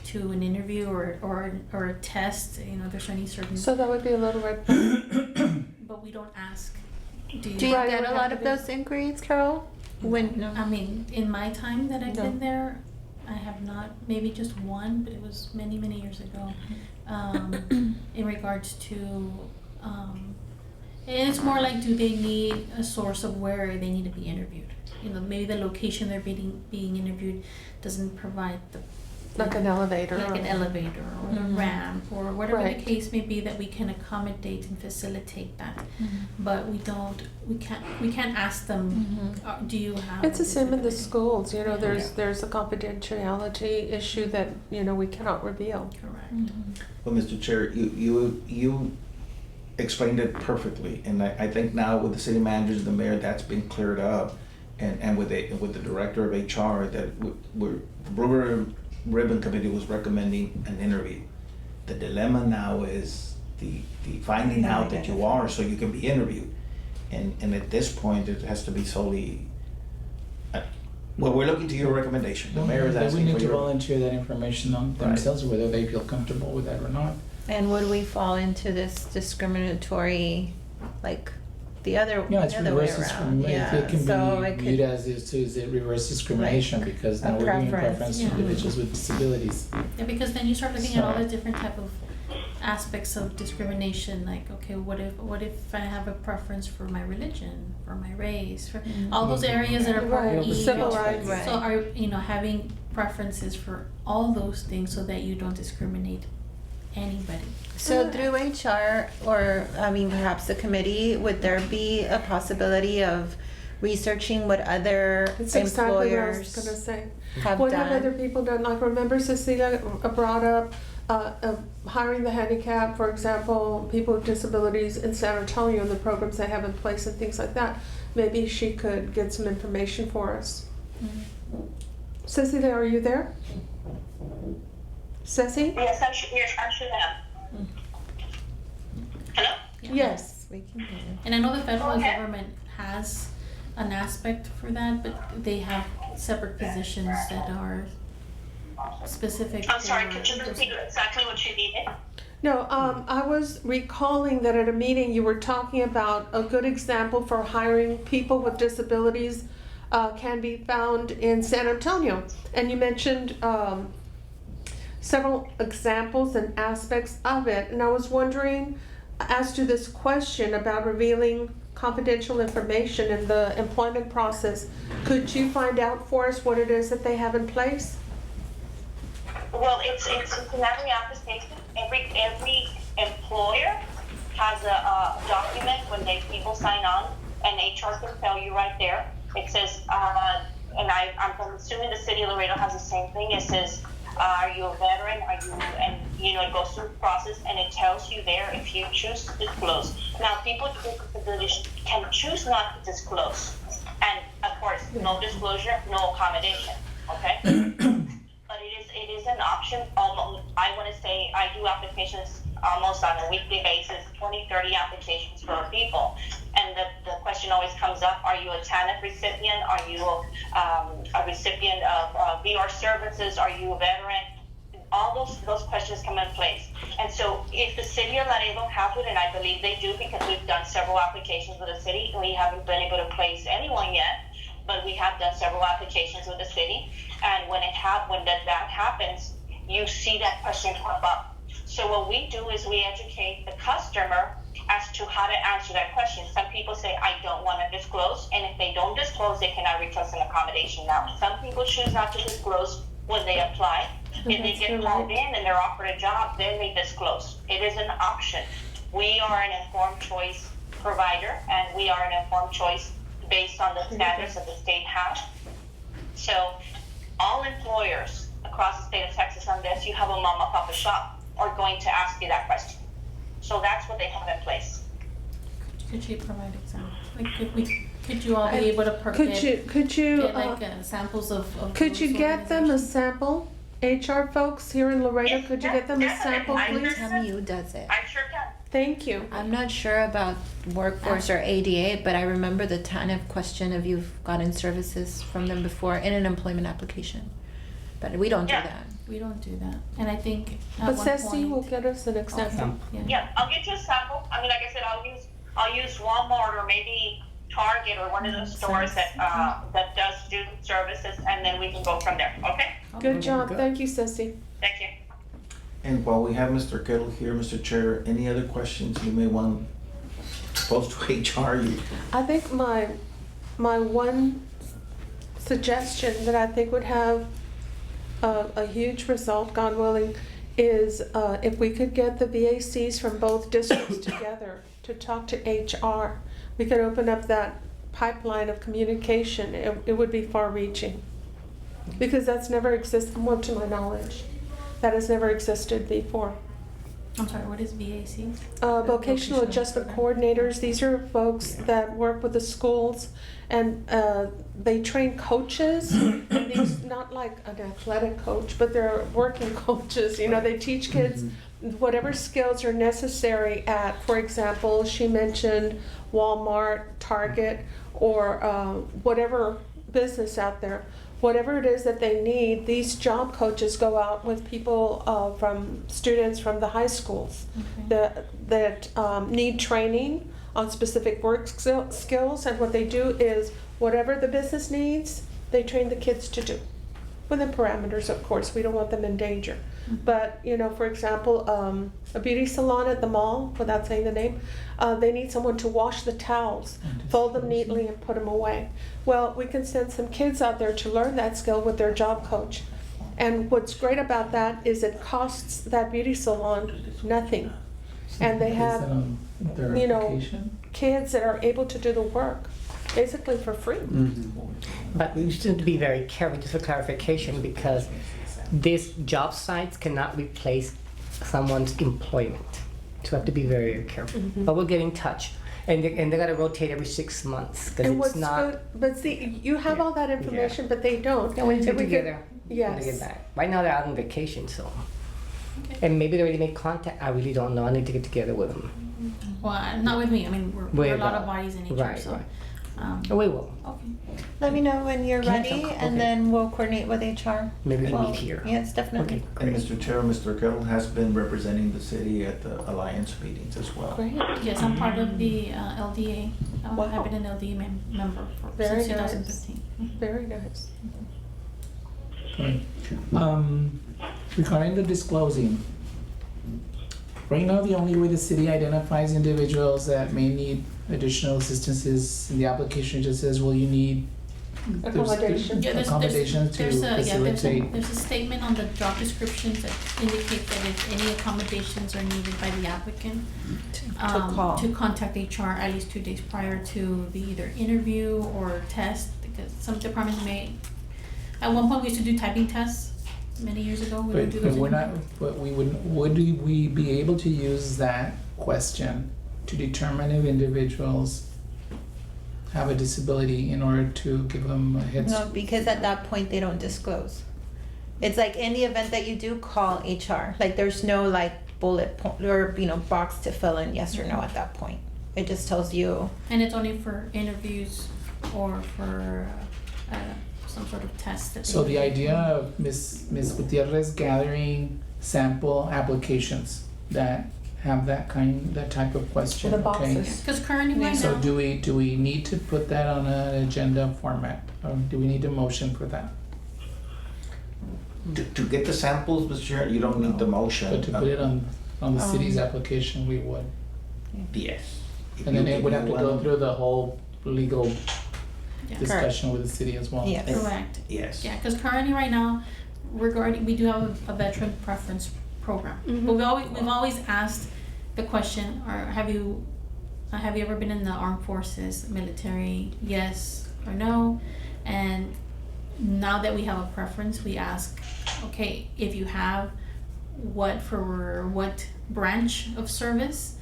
to an interview or a test. There's any certain. So that would be a little red. But we don't ask. Do you Right, get would a have lot to of be- those inquiries, Carol? I mean, in my time that I've No. been there, I have not, maybe just one, but it was many, many years ago. In regards to, and it's more like, do they need a source of where they need to be interviewed? Maybe the location they're being interviewed doesn't provide Like an elevator. like an elevator or the ramp or whatever Right. the case may be, that we can accommodate and facilitate that. But we can't ask them, do you have? It's a the same in the disability? schools, there's a confidentiality issue that, we cannot reveal. Correct. Well, Mr. Chair, you explained it perfectly, and I think now with the city managers, the mayor, that's been cleared up, and with the director of HR, that we're Blue Ribbon Committee was recommending an interview. The dilemma now is the finding out that you are, so you can be interviewed, and at this point, it has to be solely. Well, we're looking to your recommendation. The mayor is They would asking need for to your. volunteer that information on themselves, whether they feel comfortable with that or not. And would we fall into this discriminatory, like the other, Yeah, it's the other way reverse around? discrimination. It can so be it viewed could, as is it reverse discrimination Like because a now we're giving preference, preference to yeah. individuals with disabilities. Yeah, because then you start looking at all So- the different type of aspects of discrimination, like, okay, what if I have a preference for my religion, for my race, for all those areas that are part Right, of E. civil rights. Right. So are, having preferences for all those things so that you don't discriminate anybody. so through HR, or, perhaps the committee, would there be a possibility of researching what other It's exactly what I was employers gonna say. have What have other done? people done? Like, remember Cecilia brought up hiring the handicap, for example, people with disabilities in San Antonio and the programs they have in place and things like that. Maybe she could get some information for us. Cecilia, are you there? Ceci? Yes, I should have. Hello? Yes. We can hear you. And I know the federal Okay. government has an aspect for that, but they have separate positions that are specific. I'm sorry, for could you repeat exactly what you needed? No, I was recalling that at a meeting you were talking about a good example for hiring people with disabilities can be found in San Antonio. And you mentioned several examples and aspects of it. And I was wondering, as to this question about revealing confidential information in the employment process, could you find out for us what it is that they have in place? Well, it's in every application. Every employer has a document when people sign on, and HR can tell you right there. It says, and I'm assuming the city of Laredo has the same thing. It says, are you a veteran? Are you, and it goes through the process, and it tells you there if you choose to disclose. Now, people with disabilities can choose not to disclose, and of course, no disclosure, no accommodation. Okay. But it is an option. I want to say I do applications almost on a weekly basis, 20, 30 applications for people. And the question always comes up, are you a TANF recipient? Are you a recipient of VR services? Are you a veteran? All those questions come in place. And so if the city of Laredo has it, and I believe they do because we've done several applications with the city, and we haven't been able to place anyone yet, but we have done several applications with the city. And when that happens, you see that question pop up. So what we do is we educate the customer as to how to answer that question. Some people say, I don't want to disclose, and if they don't disclose, they cannot request an accommodation. Now, some people choose not to disclose when they apply. If they get called in and they're offered a job, then they disclose. It is an option. We are an informed choice provider, and we are an informed choice based on the standards that the state has. So all employers across the state of Texas, unless you have a mom and pop shop, are going to ask you that question. So that's what they have in place. Could you provide examples? Like, could you all be able to Could get samples of could those you get them a organizations? sample? HR folks here in Laredo, Yes, could you get them a sample, definitely. please? MU does it. I sure can. Thank you. I'm not sure about workforce or ADA, but I remember the TANF question if you've gotten services from them before in an employment application. But we don't do Yeah. that. We don't do that. And I think at But one Ceci point, will get us an example. Yeah, I'll get you a sample. I mean, like I said, I'll use Walmart or maybe Target or one of those stores that does student services, and then we can go from there. Okay? Good job. Thank you, Ceci. Thank you. And while we have Mr. Kettle here, Mr. Chair, any other questions you may want to pose to HR? I think my one suggestion that I think would have a huge result, God willing, is if we could get the VACs from both districts together to talk to HR. We could open up that pipeline of communication. It would be far-reaching. Because that's never existed, well, to my knowledge. That has never existed before. I'm sorry, what is VAC? Vocational adjustment coordinators, these are folks that work with the schools, and they train coaches. And these, not like an athletic coach, but they're working coaches. They teach kids whatever skills are necessary at, for example, she mentioned Walmart, Target, or whatever business out there. Whatever it is that they need, these job coaches go out with people from students from the high schools that need training on specific work skills, and what they do is whatever the business needs, they train the kids to do. Within parameters, of course, we don't want them in danger. But, for example, a beauty salon at the mall, without saying the name, they need someone to wash the towels, fold them neatly, and put them away. Well, we can send some kids out there to learn that skill with their job coach. And what's great about that is it costs that beauty salon nothing. And they have, kids that are able to do the work, basically for free. But we just need to be very careful, just for clarification, because these job sites cannot replace someone's employment. So we have to be very, very careful. But we'll get in touch. And they gotta rotate every 6 months, because And it's what's not. good, but see, you have all that information, but they don't. Yeah, we If get we could- together when they get Yes. back. Right now they're out on vacation, so. Okay. And maybe they already made contact. I really don't know. I need to get together with them. Well, not with me. I mean, we're a With, lot of bodies in HR, right, so. right. Um, Oh, we will. okay. Let me know when you're Can I ready, talk? and Okay. then we'll coordinate with HR. Maybe we Well, meet here. Yes, definitely. Okay, And great. Mr. Chair, Mr. Kettle has been representing the city at the Alliance meetings as well. Great. Yes, I'm part of the LDA. Wow. I've been an LDA member Very since nice. 2015. Very nice. Right. Regarding the disclosing, right now, the only way the city identifies individuals that may need additional assistance is in the application, it just says, well, you need Accommodation. Yeah, accommodations to facilitate. There's a statement on the job descriptions that indicate that if any accommodations are needed by the applicant, call. to contact HR at least 2 days prior to the either interview or test, because some departments may, at one point we used to do typing tests many years ago. We don't do But those we're not, anymore. but would we be able to use that question to determine if individuals have a disability in order to give them a head No, start? because at that point, they don't disclose. It's like in the event that you do, call HR. Like, there's no like bullet point or, box to fill in yes or no at that point. It just tells you. And it's only for interviews or for some sort of test that they So the do. idea of Ms. Gutierrez gathering sample applications that have that type of question, The okay? boxes. Because currently right So now, do we need to put that on an agenda format, or do we need a motion for that? To get the samples, Mr. Chair, you don't need the motion. But to put it on the city's application, we would. Yes. If And then you- it would if have you to go want- through the whole legal yeah. discussion with the city as well. Yes. Correct. Yes. Yeah, because currently right now, we do have a veteran preference program. Mhm. But we've always asked the question, or have you ever been in the armed forces, military, yes or no? And now that we have a preference, we ask, okay, if you have, what branch of service?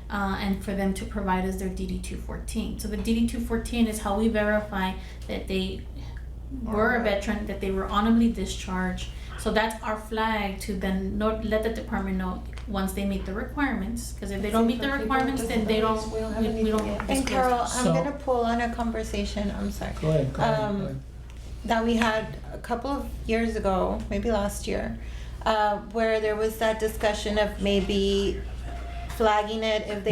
And for them to provide us their DD-214. So the DD-214 is how we verify that they were a veteran, that they were honorably discharged. So that's our flag to then let the department know once they meet the requirements. Because if they don't meet the requirements, then they don't, We don't have we anything don't yet. And disclose Carol, that. I'm So- gonna pull on a conversation, I'm sorry, Go ahead, go ahead, go Um, ahead. that we had a couple of years ago, maybe last year, where there was that discussion of maybe flagging it if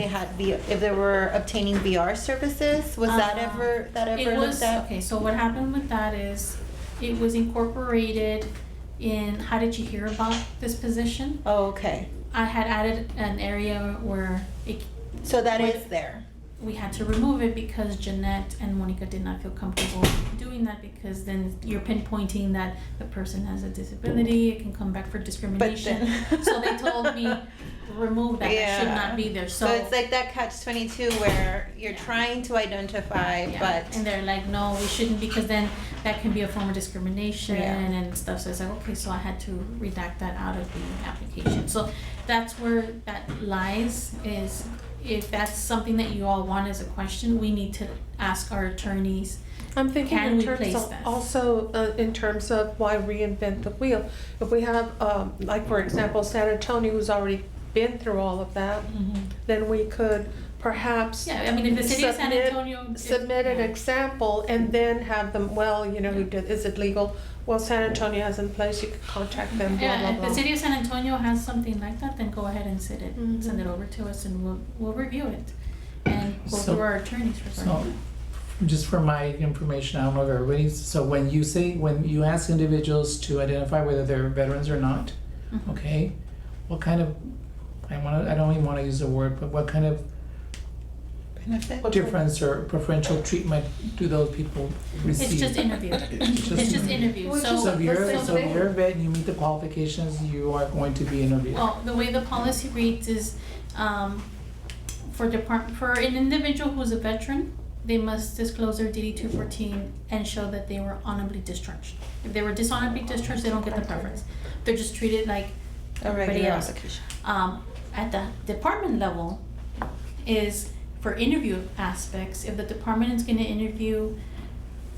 if they were obtaining VR services. Was that ever It was, looked at? okay, so what happened with that is, it was incorporated in, how did you hear about this position? Oh, okay. I had added an area where So that Wait. is there. we had to remove it because Jeanette and Monica did not feel comfortable doing that, because then you're pinpointing that the person has a disability, it can come back for discrimination. then- So they told me, remove that, that should not be there, So it's like that catch-22 where you're Yeah. trying to identify, Yeah, but and they're like, no, we shouldn't, because then that can be a form of discrimination Yeah. and stuff. So it's like, okay, so I had to redact that out of the application. So that's where that lies, is if that's something that you all want as a question, we need to ask our attorneys. I'm thinking Can in we terms place of, this? also in terms of why reinvent the wheel? If we have, like for example, San Antonio, who's already been through all of that, then we could perhaps Yeah, I mean, if the city of San Submit- Antonio. submit an example and then have them, well, who did, is it legal? Well, San Antonio has in place, you could contact them, blah, Yeah, blah, if the blah. city of San Antonio has something like that, then go ahead and send it Mhm. over to us, and we'll review it. And go So- through our attorneys regarding So, just for my information, I don't know if everybody's, so when you ask individuals to identify whether they're veterans or not, that. Mhm. okay, what kind of, I don't even wanna use the word, but what kind of benefit. difference or preferential treatment do those people receive? It's just interview. It's just interview, Which so. is So if you're, Let's so say- if you're a vet and you meet the qualifications, you are going to be interviewed. Well, the way the policy reads is, for an individual who's a veteran, they must disclose their DD-214 and show that they were honorably discharged. If they were dishonorably discharged, they don't get the preference. They're just treated like A everybody regular else. application. At the department level is for interview aspects, if the department is gonna interview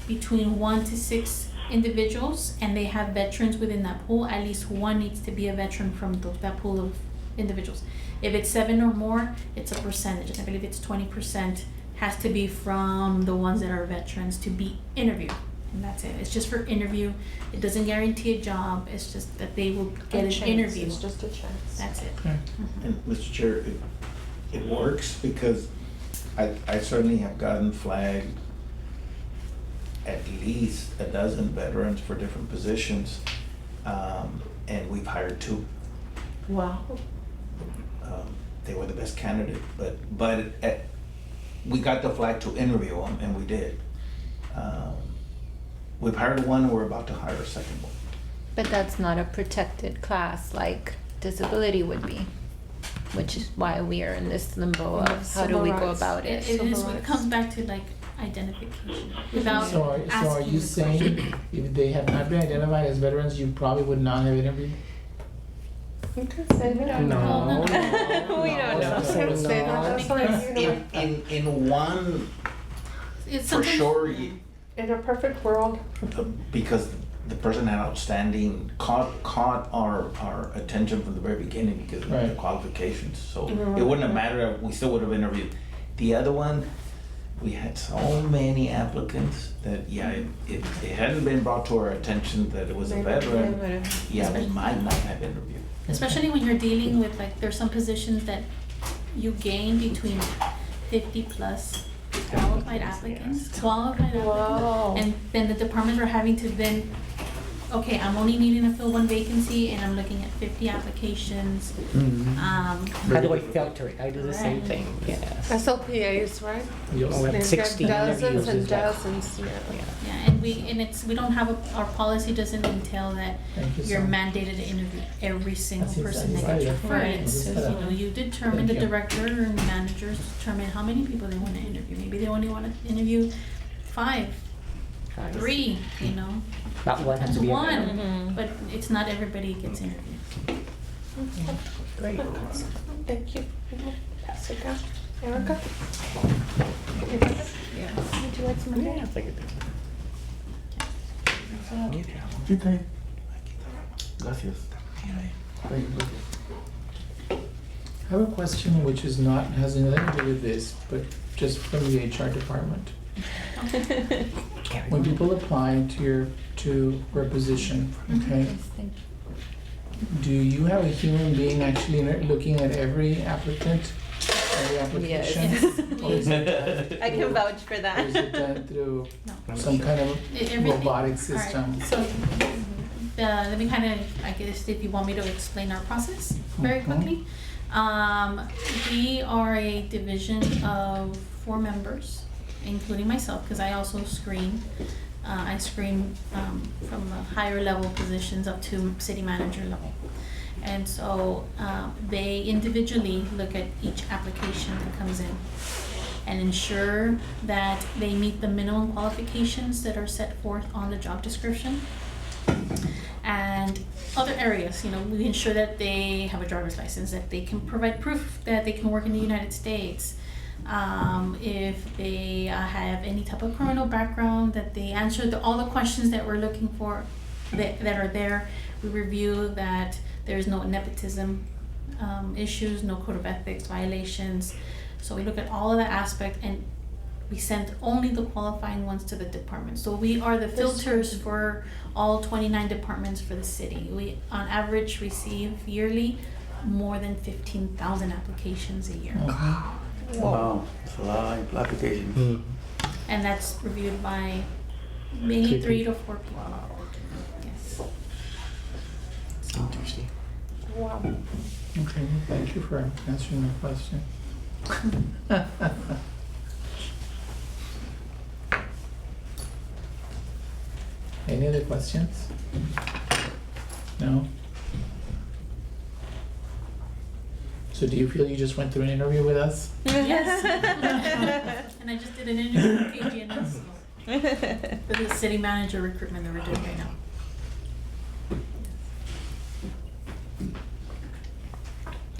between 1 to 6 individuals and they have veterans within that pool, at least one needs to be a veteran from that pool of individuals. If it's 7 or more, it's a percentage. I believe it's 20% has to be from the ones that are veterans to be interviewed. And that's it. It's just for interview. It doesn't guarantee a job. It's just that they will get an interview. It's just a chance. That's it. Okay. And Mr. Chair, it works because I certainly have gotten flagged at least a dozen veterans for different positions, and we've hired 2. Wow. They were the best candidate, but we got the flag to interview them, and we did. We've hired 1, and we're about to hire a second one. But that's not a protected class like disability would be, which is why we are in this limbo of how do we go Civil rights. about it. It comes back to like identification without So are asking you the saying question. if they have not been identified as veterans, you probably would not have interviewed? You can say we don't No. know. We don't know. You can say that, that's fine, you know. In one, It's for sometimes- sure, In a perfect world, because the person had outstanding, caught our attention from the very beginning because of the Right. qualifications. So Mhm. it wouldn't have mattered, we still would have interviewed. The other one, we had so many applicants that, yeah, it hadn't been brought to our attention that it was a Maybe veteran. they would've- Yeah, we might not have interviewed. Especially when you're dealing with like, there's some positions that you gain between 50 plus qualified applicants. Wow. And then the departments are having to then, okay, I'm only needing to fill 1 vacancy and I'm looking at 50 applications. How do I filter it? I do the same Right. thing, yes. SLPAs, right? Yes. Oh, we have They've 16 got dozens interviews and is like- dozens, yeah. Yeah, and we don't have our policy doesn't entail that Thank you you're so much. mandated to interview every single That's person that exactly gets right. referred. Right. So, you know, you determine, Thank the you. director and managers determine how many people they want to interview. Maybe they only want to interview 5, 3, you know, Not one has to be a veteran. Mhm. but it's not everybody gets interviewed. Great. Thank you. Pass it down. Erica? Would you like some more? Yeah, it's like a- Gracias. Thank you. I have a question which is not, has nothing to do with this, but just from the HR department. When people apply for a position, okay, do you have a human being actually looking at every applicant, every application? Or is it done I can through- vouch for Or is that. it done through No. some kind of Everything- robotic all right, system? so, let me kind of, I guess if you want me to explain our process very Mhm. quickly. We are a division of 4 members, including myself, because I also screen. I screen from the higher level positions up to city manager level. And so they individually look at each application that comes in and ensure that they meet the minimum qualifications that are set forth on the job description. And other areas, you know, we ensure that they have a driver's license, that they can provide proof that they can work in the United States. If they have any type of criminal background, that they answer all the questions that we're looking for that are there. We review that there's no nepotism issues, no code of ethics violations. So we look at all of that aspect and we send only the qualifying ones to the department. So we are the filters for all 29 departments for the city. We, on average, receive yearly more than 15,000 applications a year. Wow, it's a lot of application. Mm. And that's reviewed by mainly 3 to 4 people. Yes. Interesting. Wow. Okay, well, thank you for answering my question. Any other questions? No? So do you feel you just went through an interview with us? Yes. And I just did an interview with KGNS for the city manager recruitment that we're doing right now.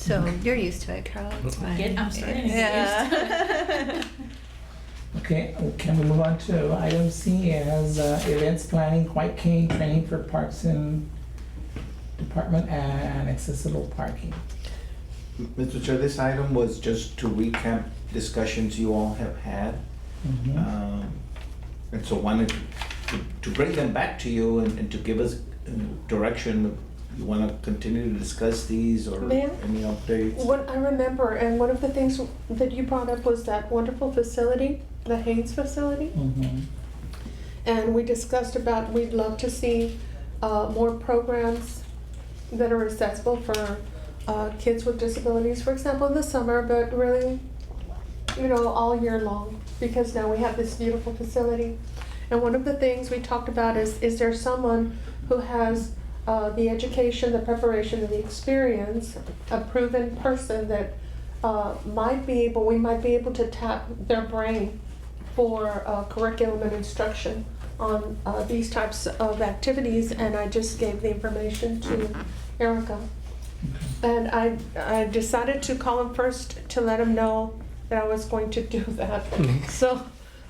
So you're used to it, Carol. It's fine. I'm starting to get used to it. Okay, can we move on to item C as events planning, White Cane training for Parks and Department and accessible parking. Mr. Chair, this item was just to recap discussions you all have had. And so wanted to bring them back to you and to give us direction. You want to continue to discuss these or Ma'am? any updates? What I remember, and one of the things that you brought up was that wonderful facility, the Haynes facility. And we discussed about, we'd love to see more programs that are accessible for kids with disabilities, for example, in the summer, but really, you know, all year long, because now we have this beautiful facility. And one of the things we talked about is there someone who has the education, the preparation, and the experience, a proven person that we might be able to tap their brain for curriculum and instruction on these types of activities, and I just gave the information to Erica. And I decided to call him first to let him know that I was going to do that. So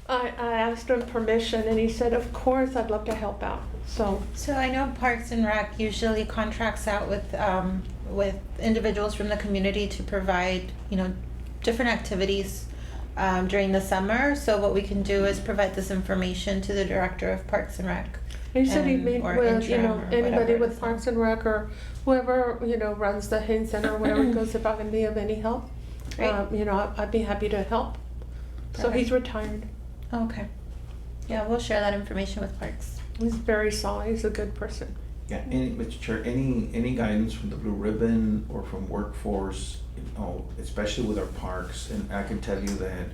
I asked him permission, and he said, of course, I'd love to help out. So I know Parks and Rec usually contracts out with individuals from the community to provide, you know, different activities during the summer. So what we can do is provide this information to the director of Parks and Rec. he said he'd meet or with, you know, interim or anybody whatever it with is. Parks and Rec or whoever, you know, runs the Haynes Center or whatever, goes if I can be of any help. Great. You know, I'd be happy to help. So Perfect. he's retired. Okay. Yeah, we'll share that information with Parks. He's very solid. He's a good person. Yeah, Mr. Chair, any guidance from the Blue Ribbon or from Workforce, you know, especially with our parks, and I can tell you that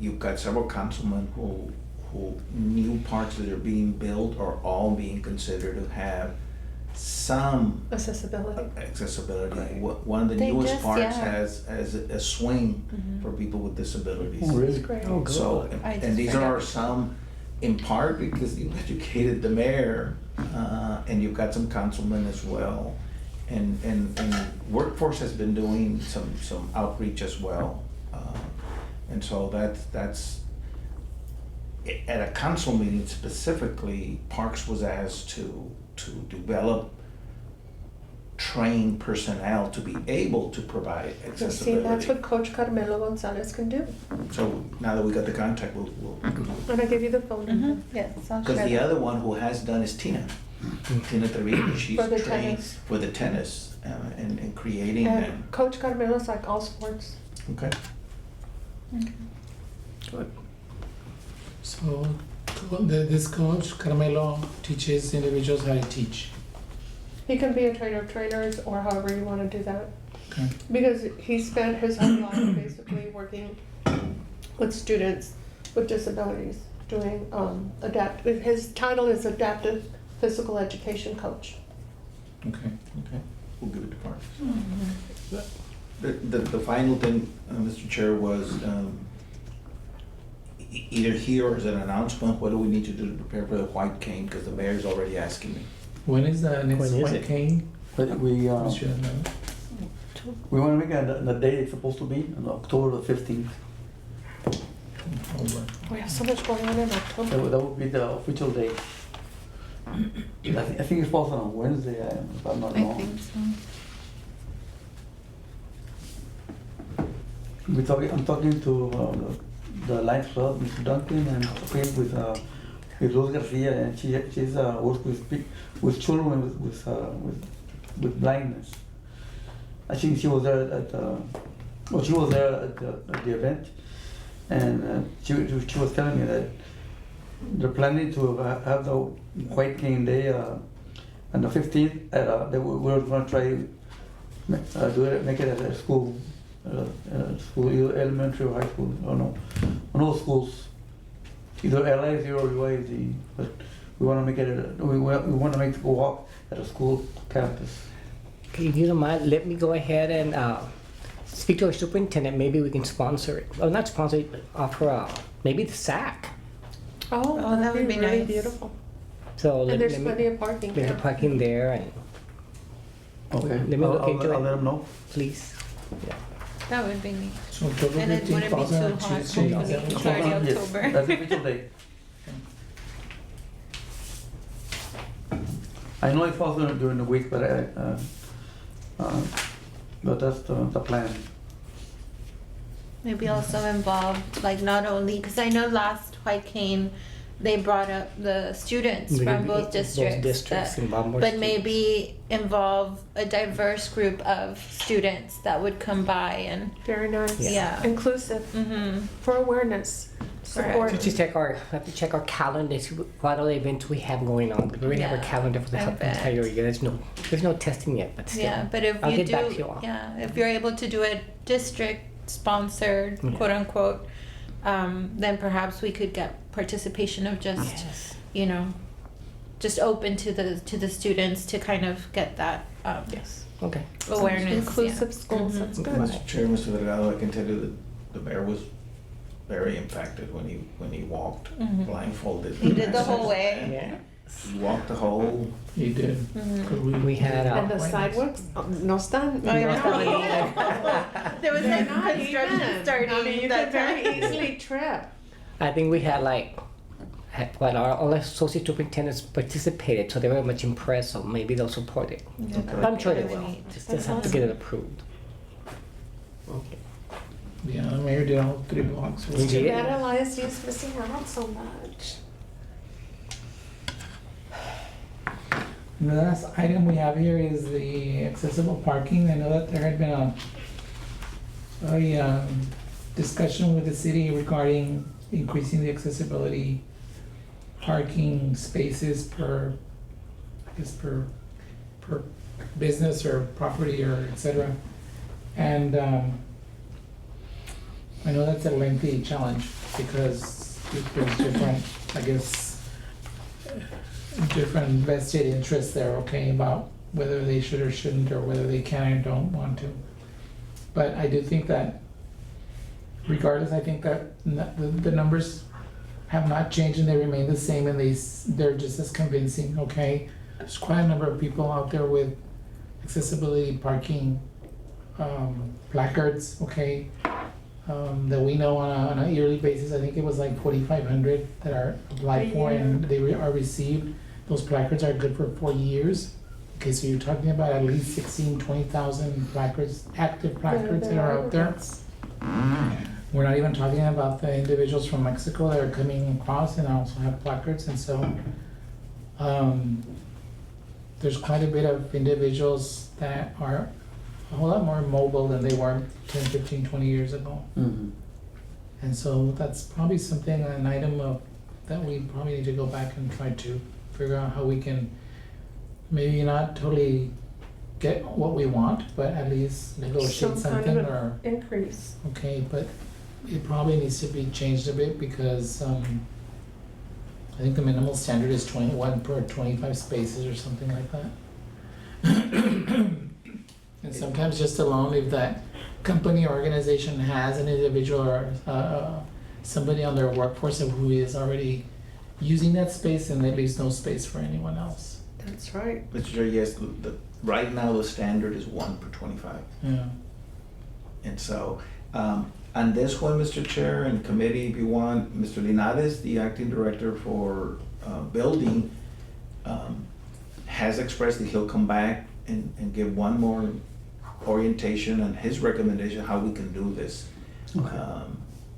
you've got several councilmen who new parks that are being built are all being considered to have some Accessibility. accessibility. Right. One of the They newest just- parks yeah. has a swing Mhm. for people with disabilities. Oh, really? It's great. Oh, good. So, I and just these read are it. some, in part because you've educated the mayor, and you've got some councilmen as well. And Workforce has been doing some outreach as well. And so that's, at a council meeting specifically, Parks was asked to develop trained personnel to be able to provide You accessibility. see, that's what Coach Carmelo Gonzalez can do. So now that we got the contact, we'll And I gave you the phone number. Yes, I'll because share the that. other one who has done is Tina. Tina Trevino, she's For the trained tennis. for the tennis and creating them. And Coach Carmelo's like all sports. Okay. Good. So this coach, Carmelo, teaches individuals how to teach. He can be a trainer of trainers or however you want to do that. Okay. Because he spent his whole life basically working with students with disabilities, doing his title is adaptive physical education coach. Okay. We'll give it to Parks. The final thing, Mr. Chair, was either here or as an announcement, what do we need to do to prepare for the White Cane? Because the mayor's already asking me. When is the next When is White it? Cane? But we Mr. Lemon? want to make the date it's supposed to be on October the 15th. October. We have so much going on in October. That would be the official date. I think it falls on a Wednesday, if I'm not I wrong. think so. I'm talking to the Lions Club, Mr. Duncan, and talking with Rose Garcia, and she's works with children with blindness. I think she was there at she was there at the event, and she was telling me that they're planning to have the White Cane Day on the 15th. We're going to try make it at a school. School, either elementary or high school, I don't know. On all schools, either LISD or UISD, but we want to make it. We want to make a walk at a school campus. Okay, if you don't mind, let me go ahead and speak to our superintendent. Maybe we can sponsor it. Well, not sponsor it, but offer maybe the SAC. Oh, that that'd would be be really nice. beautiful. So And there's let me, plenty of parking there's there. parking there, and Okay. Let me look into I'll it. let them know. Please. That would be neat. So October And it 15th wouldn't be falls on a too hot. Tuesday, is that Hopefully. what It's you- already Yes, October. that's the official date. I know it falls during the week, but but that's the plan. Maybe also involve, like, not only, because I know last White Cane, they brought up the students from both districts. that- involve more But students. maybe involve a diverse group of students that would come by and, Very nice. Yeah. Inclusive, mm-hmm. for awareness, support. To just have to check our calendar, see what other events we have going on. We already have a Yeah, calendar for the I bet. entire year. There's no testing yet, but still. Yeah, but if I'll you get do, back to you all. yeah, if you're able to do it district-sponsored, Yeah. quote unquote, then perhaps we could get participation of just, Yes. you know, just open to the students to kind of get that Yes. Okay. awareness. Inclusive yeah. schools, Mhm. that's good. Mr. Chair, Mr. Delgado, I can tell you that the mayor was very impacted when he walked Mhm. blindfolded. He did the whole way. Yeah. He walked the whole. He did. Mhm. 'Cause We had And the sidewalks, no están. Oh, yeah. No. There was They're like not construction even. starting I mean, you that could very time. easily trip. I think we had all associate superintendents participated, so they were much impressed. So maybe they'll support it. I'm sure they Really will. neat. Just have to get it approved. Okay. Yeah, the mayor did all 3 blocks. He did? That LISD is missing out so much. And the last item we have here is the accessible parking. I know that there had been a discussion with the city regarding increasing the accessibility parking spaces per business or property or et cetera. And I know that's a lengthy challenge because there's different, I guess, different vested interests there, okay, about whether they should or shouldn't, or whether they can or don't want to. But I do think that regardless, I think that the numbers have not changed and they remain the same, and they're just as convincing, okay? There's quite a number of people out there with accessibility parking placards, okay? That we know on a yearly basis. I think it was like 4,500 that are applied for and they are received. Those placards are good for 4 years. Okay, so you're talking about at least 16, 20,000 placards, active placards that are out there. We're not even talking about the individuals from Mexico that are coming across and also have placards. And so there's quite a bit of individuals that are a whole lot more mobile than they were 10, 15, 20 years ago. Mm-hmm. And so that's probably something, an item that we probably need to go back and try to figure out how we can maybe not totally get what we want, but at least negotiate Some kind something of or, increase. okay, but it probably needs to be changed a bit because I think the minimal standard is 21 per 25 spaces or something like that. And sometimes just alone, if that company or organization has an individual or somebody on their workforce who is already using that space, then there leaves no space for anyone else. That's right. Mr. Chair, yes, right now the standard is 1 per 25. Yeah. And so, on this one, Mr. Chair and committee, if you want, Mr. Linares, the acting director for building, has expressed that he'll come back and give one more orientation and his recommendation how we can do this. Okay.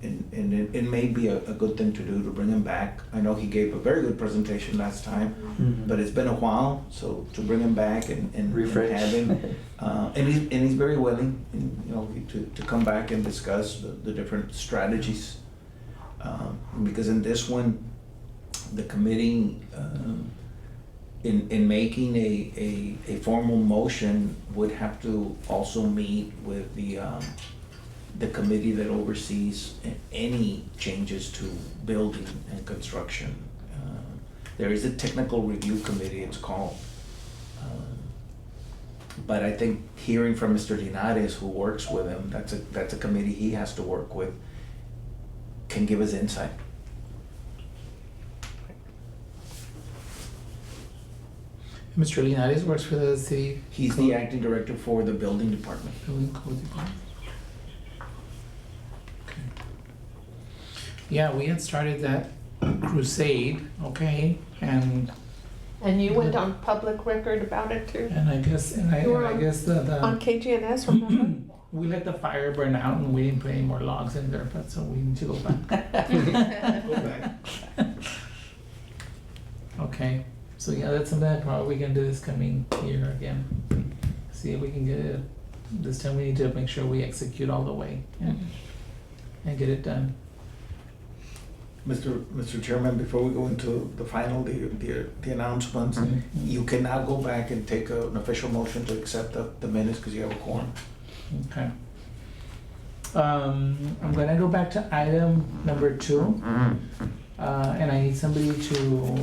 And it may be a good thing to do to bring him back. I know he gave a very good presentation last time, Mhm. but it's been a while, so to bring him back and Refresh. have him, and he's very willing, you know, to come back and discuss the different strategies. Because in this one, the committee, in making a formal motion, would have to also meet with the committee that oversees any changes to building and construction. There is a technical review committee, it's called. But I think hearing from Mr. Linares, who works with him, that's a committee he has to work with, can give us insight. Mr. Linares works for the city He's the acting director for the building department. building code department. Okay. Yeah, we had started that crusade, okay, and And you went on public record about it too, I guess, You were I on- guess on KGNS, remember? we let the fire burn out and we didn't put any more logs in there, but so we need to go back. Go back. Okay, so yeah, that's something that probably we can do this coming year again. See if we can get it, this time we need to make sure we execute all the way and get it done. Mr. Chairman, before we go into the final, the announcements, Mhm. you cannot go back and take an official motion to accept the minutes because you have a quorum. Okay. I'm gonna go back to item number 2. And I need somebody to,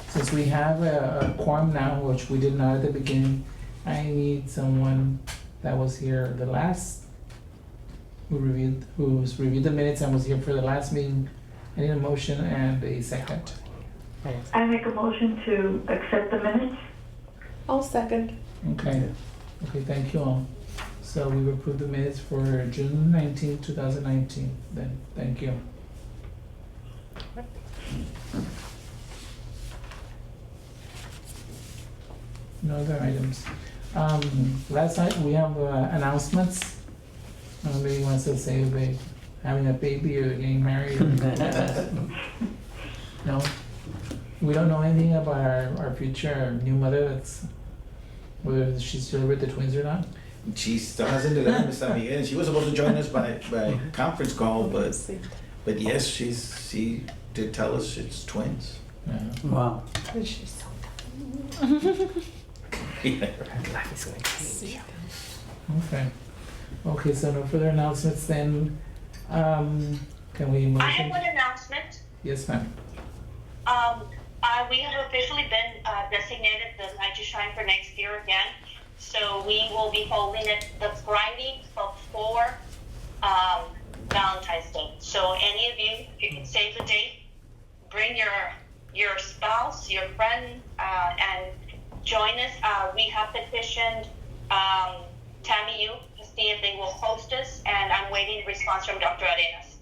since we have a quorum now, which we did not at the beginning, I need someone that was here the last, who's reviewed the minutes and was here for the last meeting. I need a motion and a second. I make a motion to accept the minutes. I'll second. Okay, okay, thank you all. So we've approved the minutes for June 19th, 2019, then, thank you. No other items. Last night, we have announcements. Nobody wants to say they having a baby or getting married. No? We don't know anything about our future new mother, that's, whether she's still with the twins or not. She still hasn't delivered, Ms. San Miguel. She was supposed to join us by conference call, but yes, she did tell us it's twins. Yeah. Wow. She's so Life is going crazy. Okay. Okay, so no further announcements then. Can we I have motion? one announcement. Yes, ma'am. We have officially been designated the Night to Shine for next year again. So we will be holding it the Friday before Valentine's Day. So any of you, if you can save the date, bring your spouse, your friend, and join us. We have petitioned Tammy U to see if they will host us, and I'm waiting a response from Dr. Arenas.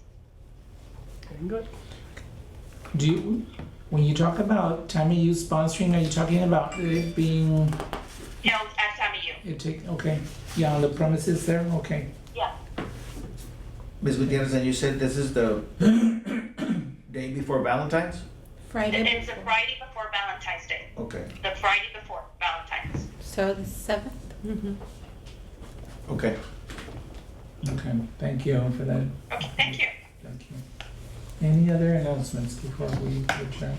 Very good. Do you, when you talk about Tammy U sponsoring, are you talking about it being, Held at Tammy U. okay, yeah, on the premises there, okay. Yeah. Ms. Gutierrez, and you said this is the day before Valentine's? It's the Friday before Valentine's Day. Okay, The Friday before Valentine's. So the 7th? okay. Okay, thank you for that. Okay, thank you. Thank you. Any other announcements before we adjourn?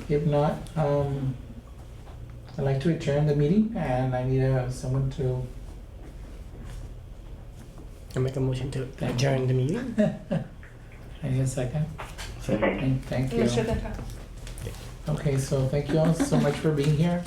If not, I'd like to adjourn the meeting and I need someone to, I make a motion to adjourn the meeting. I need a second. Second. Thank you. Mr. Deca. Okay, so thank you all so much for being here.